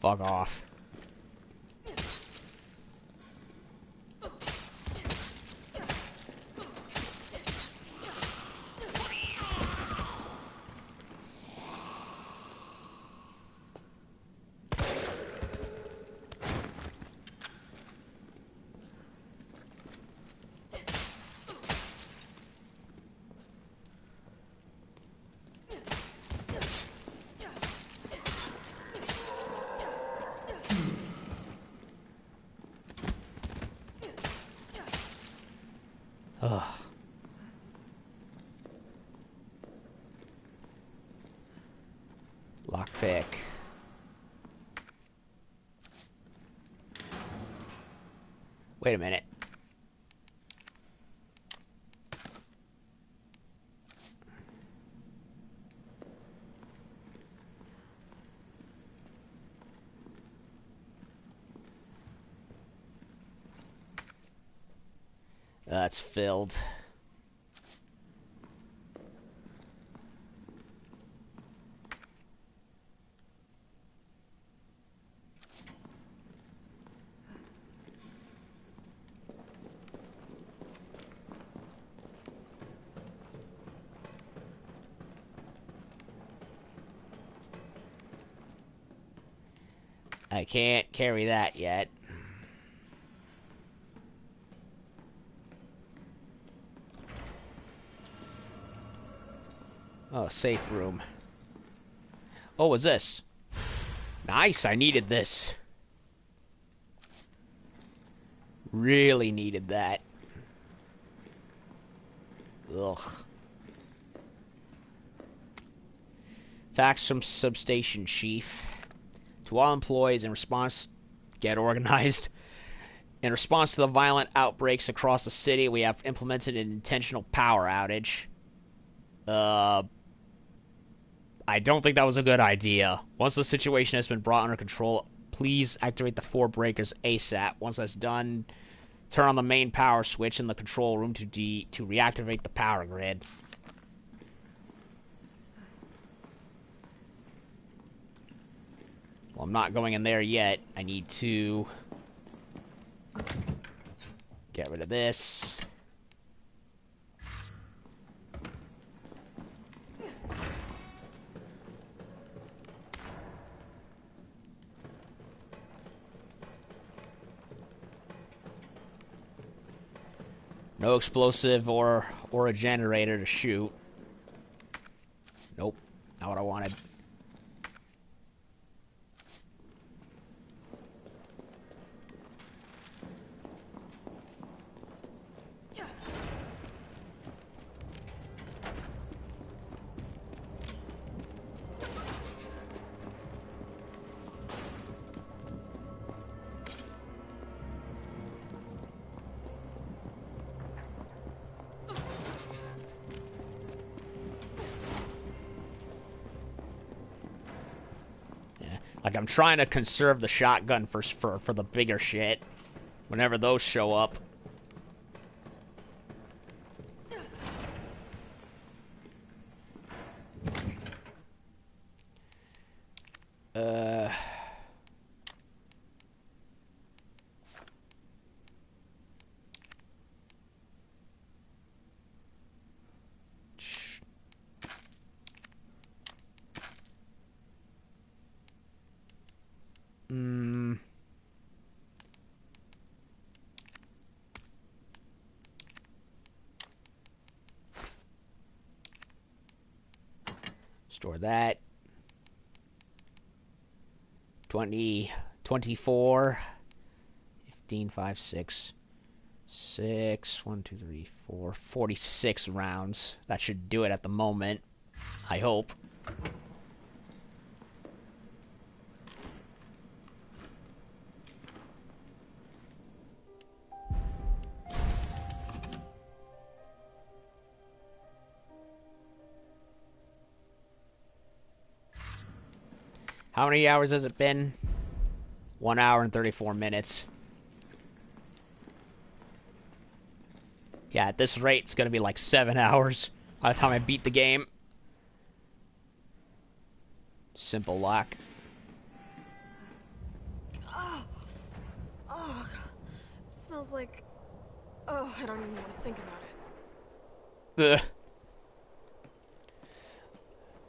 Fuck off. Ugh. Lockpick. Wait a minute. That's filled. I can't carry that yet. Oh, safe room. Oh, what's this? Nice, I needed this. Really needed that. Ugh. Facts from substation chief. To all employees in response, get organized. In response to the violent outbreaks across the city, we have implemented an intentional power outage. I don't think that was a good idea. Once the situation has been brought under control, please activate the 4 breakers ASAP. Once that's done, turn on the main power switch in the control room to reactivate the power grid. Well, I'm not going in there yet. I need to get rid of this. No explosive or a generator to shoot. Nope, not what I wanted. Like, I'm trying to conserve the shotgun for the bigger shit. Whenever those show up. Store that. 20, 24, 15, 5, 6, 6, 1, 2, 3, 4, 46 rounds. That should do it at the moment. I hope. How many hours has it been? 1 hour and 34 minutes. Yeah, at this rate, it's going to be like 7 hours by the time I beat the game. Simple lock. smells like... Oh, I don't even want to think about it. Ugh.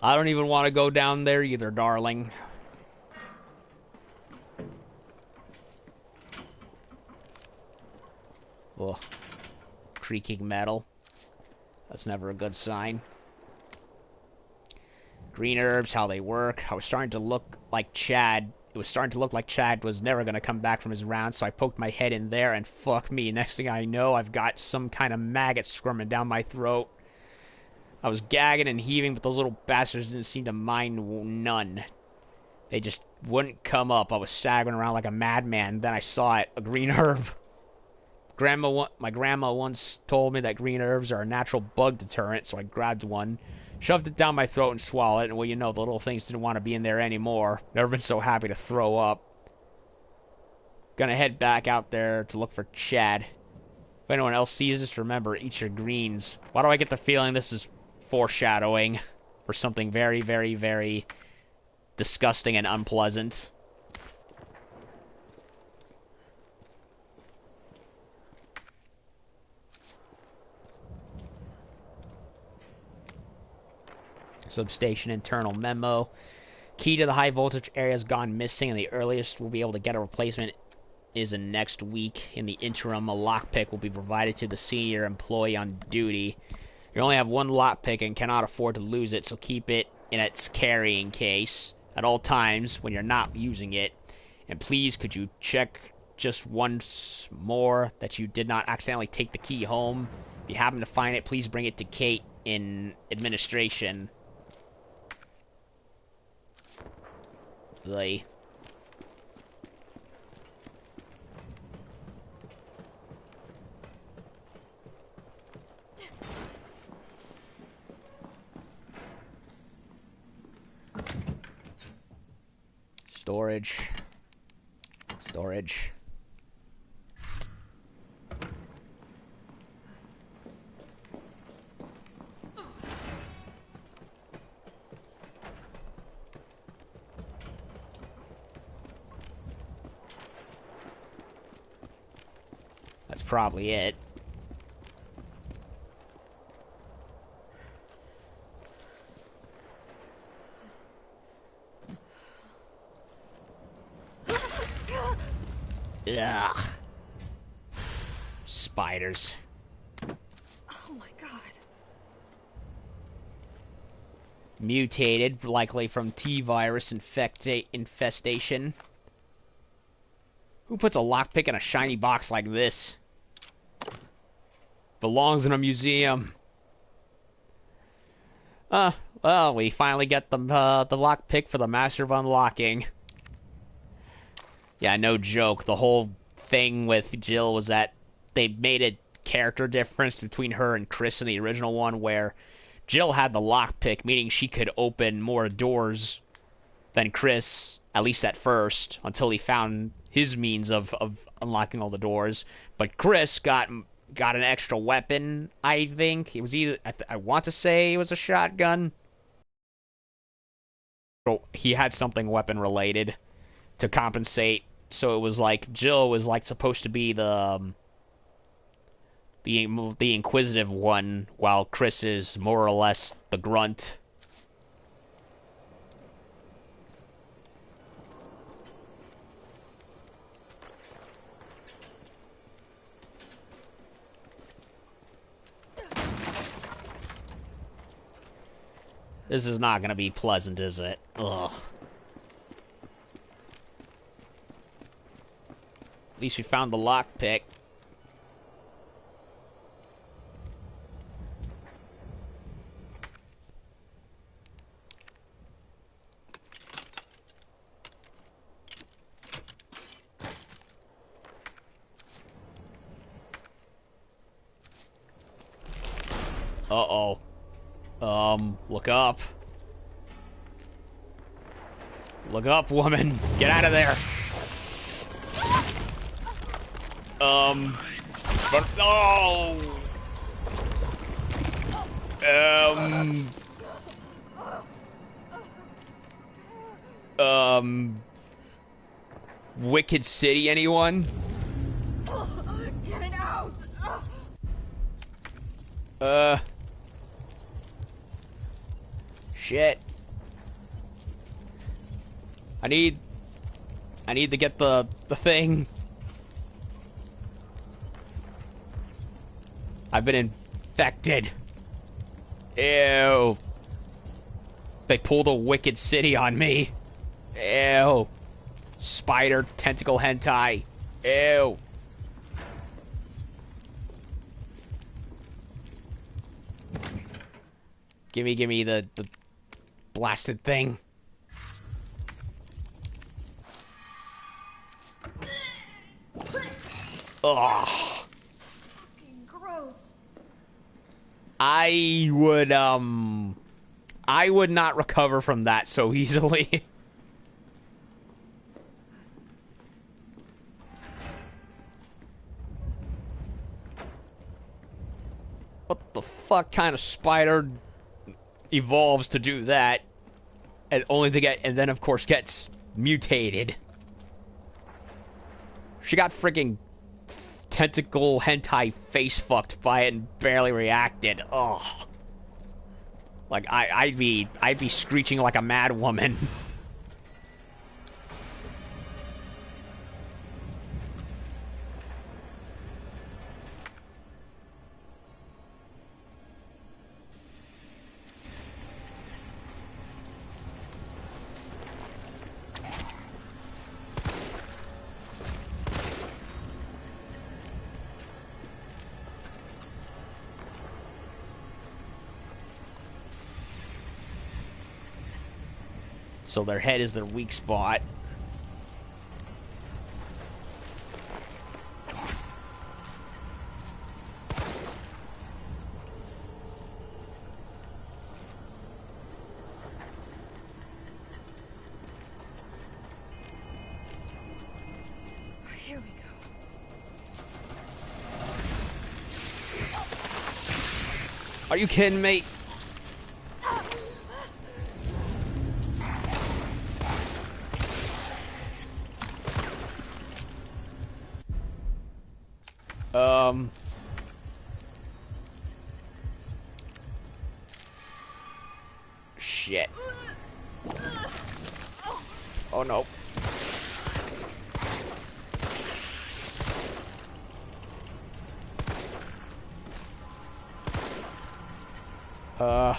I don't even want to go down there either, darling. Ugh. Creaking metal. That's never a good sign. Green herbs, how they work. I was starting to look like Chad. It was starting to look like Chad was never going to come back from his round, so I poked my head in there, and fuck me. Next thing I know, I've got some kind of maggot squirming down my throat. I was gagging and heaving, but those little bastards didn't seem to mind none. They just wouldn't come up. I was staggering around like a madman. Then I saw it, a green herb. My grandma once told me that green herbs are a natural bug deterrent, so I grabbed one, shoved it down my throat and swallowed it, and well, you know, the little things didn't want to be in there anymore. Never been so happy to throw up. Gonna head back out there to look for Chad. If anyone else sees this, remember, eat your greens. Why do I get the feeling this is foreshadowing for something very, very, very disgusting and unpleasant? Substation internal memo. Key to the high voltage area has gone missing, and the earliest we'll be able to get a replacement is in next week. In the interim, a lockpick will be provided to the senior employee on duty. You only have one lockpick and cannot afford to lose it, so keep it in its carrying case at all times when you're not using it. And please, could you check just once more that you did not accidentally take the key home? If you happen to find it, please bring it to Kate in administration. The storage. That's probably it. Ugh. Spiders. Oh my god. Mutated, likely from T-virus infestation. Who puts a lockpick in a shiny box like this? Belongs in a museum. Well, we finally get the lockpick for the Master of Unlocking. Yeah, no joke. The whole thing with Jill was that they made a character difference between her and Chris in the original one, where Jill had the lockpick, meaning she could open more doors than Chris, at least at first, until he found his means of unlocking all the doors. But Chris got an extra weapon, I think. It was either... I want to say it was a shotgun. So he had something weapon-related to compensate. So it was like Jill was like supposed to be the inquisitive one, while Chris is more or less the grunt. This is not gonna be pleasant, is it? Ugh. At least we found the lockpick. Uh-oh. Look up. Look up, woman. Get out of there. But, oh! Wicked City, anyone? Uh. Shit. I need to get the thing. I've been infected. Ew. They pulled a Wicked City on me. Ew. Spider tentacle hentai. Ew. Gimme the blasted thing. Ugh. Fucking gross. I would not recover from that so easily. What the fuck kind of spider evolves to do that? And only to get, and then of course gets mutated. She got freaking tentacle hentai face fucked by it and barely reacted. Ugh. Like I'd be screeching like a mad woman. So their head is their weak spot. Here we go. Are you kidding me? Shit. Oh no.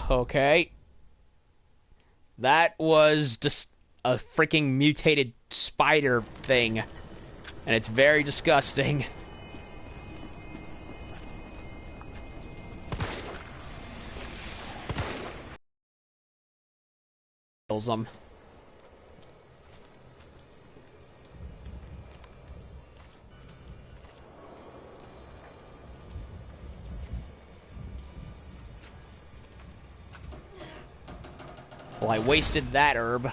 Okay. That was just a freaking mutated spider thing. And it's very disgusting. Kills them. Well, I wasted that herb.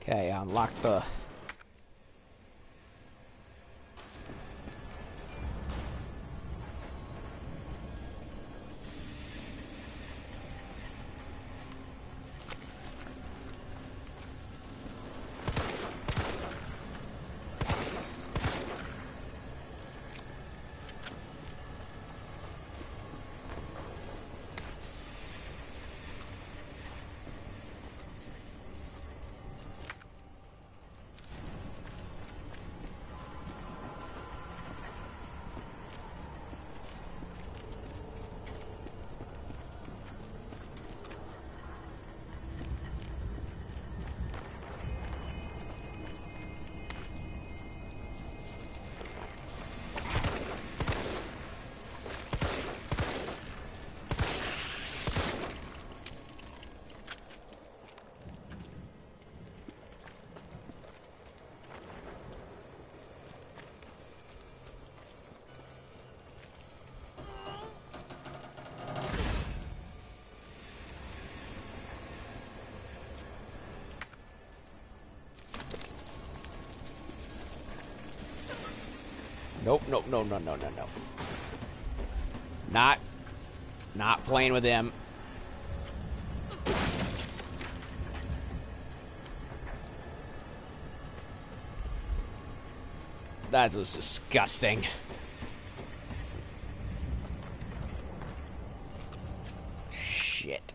Okay, unlock the... Nope, nope, no, no, no, no, no. Not playing with him. That was disgusting. Shit.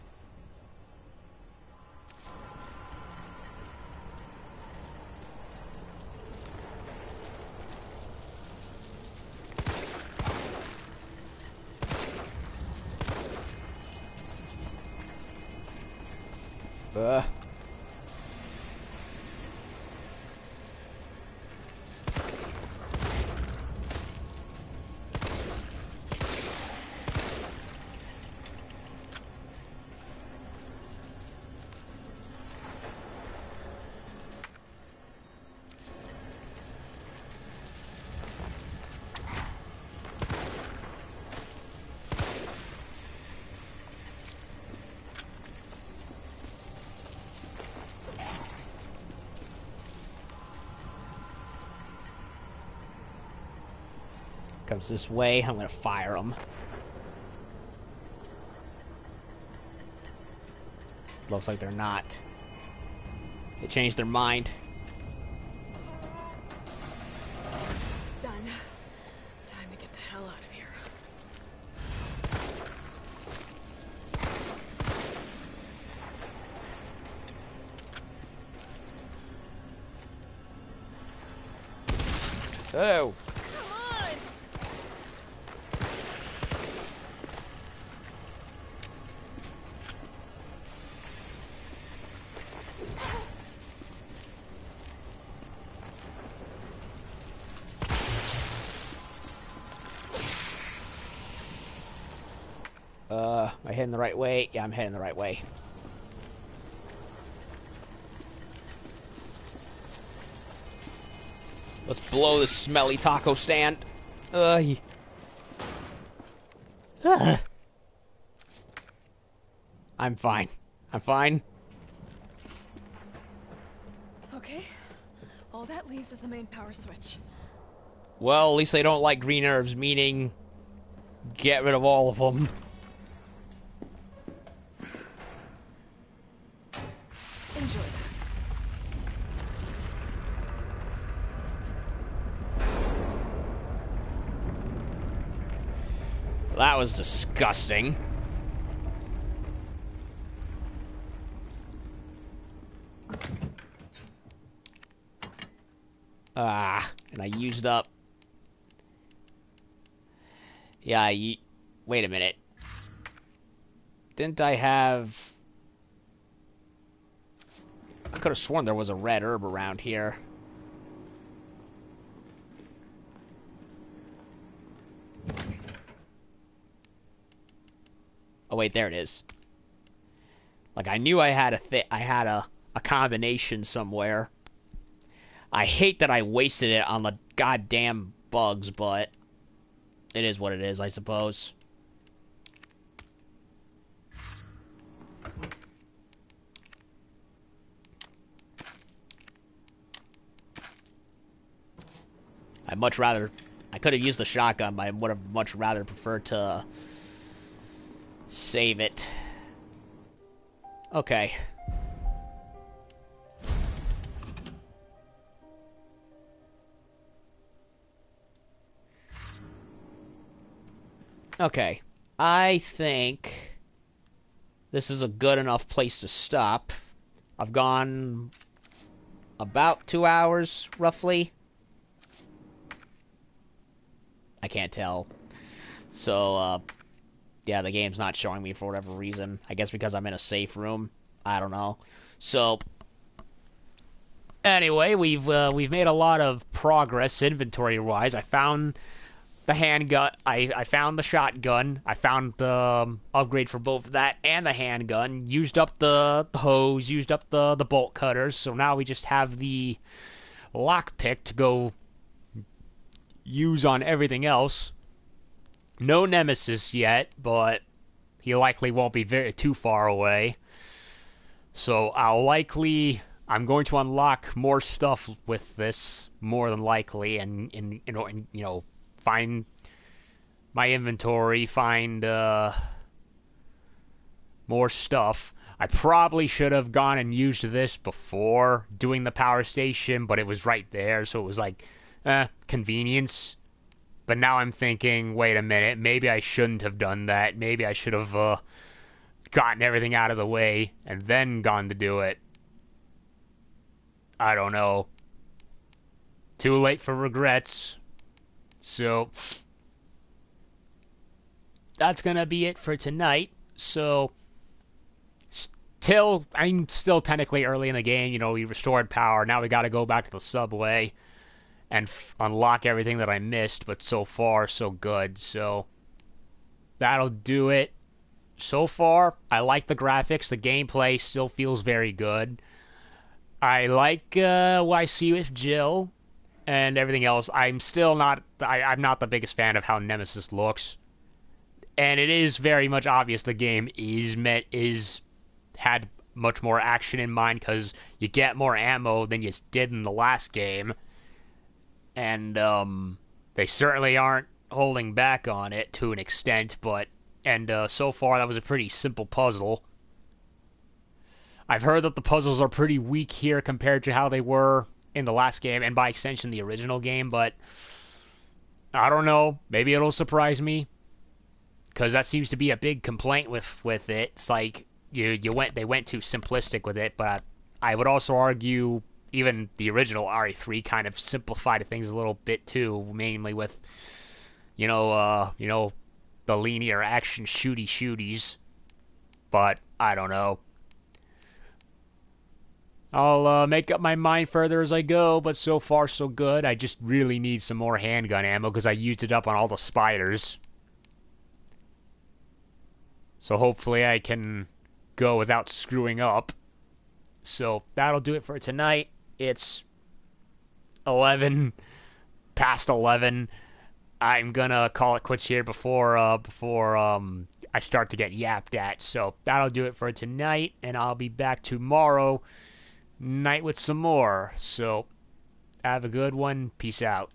Ugh. Comes this way, I'm gonna fire him. Looks like they're not. They changed their mind. Done. Time to get the hell out of here. Oh. Am I heading the right way? Yeah, I'm heading the right way. Let's blow this smelly taco stand. Ugh. I'm fine. I'm fine. Okay. All that leaves is the main power switch. Well, at least they don't like green herbs, meaning get rid of all of them. Enjoy that. That was disgusting. And I used up... Yeah, wait a minute. Didn't I have... I could have sworn there was a red herb around here. Oh wait, there it is. Like I knew I had a combination somewhere. I hate that I wasted it on the goddamn bugs, but it is what it is, I suppose. I could have used the shotgun, but I would have much rather preferred to save it. Okay. Okay. I think this is a good enough place to stop. I've gone about 2 hours, roughly. I can't tell. So, yeah, the game's not showing me for whatever reason. I guess because I'm in a safe room. I don't know. So, anyway, we've made a lot of progress inventory-wise. I found the handgun. I found the shotgun. I found the upgrade for both that and the handgun. Used up the hose. Used up the bolt cutters. So now we just have the lockpick to go use on everything else. No Nemesis yet, but he likely won't be too far away. So I'm going to unlock more stuff with this, more than likely, and you know, find my inventory, find more stuff. I probably should have gone and used this before doing the power station, but it was right there, so it was like, convenience. But now I'm thinking, wait a minute, maybe I shouldn't have done that. Maybe I should have gotten everything out of the way and then gone to do it. I don't know. Too late for regrets. So, that's gonna be it for tonight. So, I'm still technically early in the game. You know, we restored power. Now we gotta go back to the subway and unlock everything that I missed. But so far, so good. So, that'll do it. So far, I like the graphics. The gameplay still feels very good. I like what I see with Jill and everything else. I'm still not. I'm not the biggest fan of how Nemesis looks, and it is very much obvious the game is had much more action in mind because you get more ammo than you did in the last game, and they certainly aren't holding back on it to an extent. But so far that was a pretty simple puzzle. I've heard that the puzzles are pretty weak here compared to how they were in the last game, and by extension the original game, but I don't know. Maybe it'll surprise me, because that seems to be a big complaint with it. It's like they went too simplistic with it, but I would also argue even the original RE3 kind of simplified things a little bit too, mainly with the linear action shooties. But I don't know. I'll make up my mind further as I go, but so far so good. I just really need some more handgun ammo because I used it up on all the spiders. So hopefully I can go without screwing up. So that'll do it for tonight. It's 11 past 11. I'm gonna call it quits here before I start to get yapped at. So that'll do it for tonight, and I'll be back tomorrow night with some more. So have a good one. Peace out.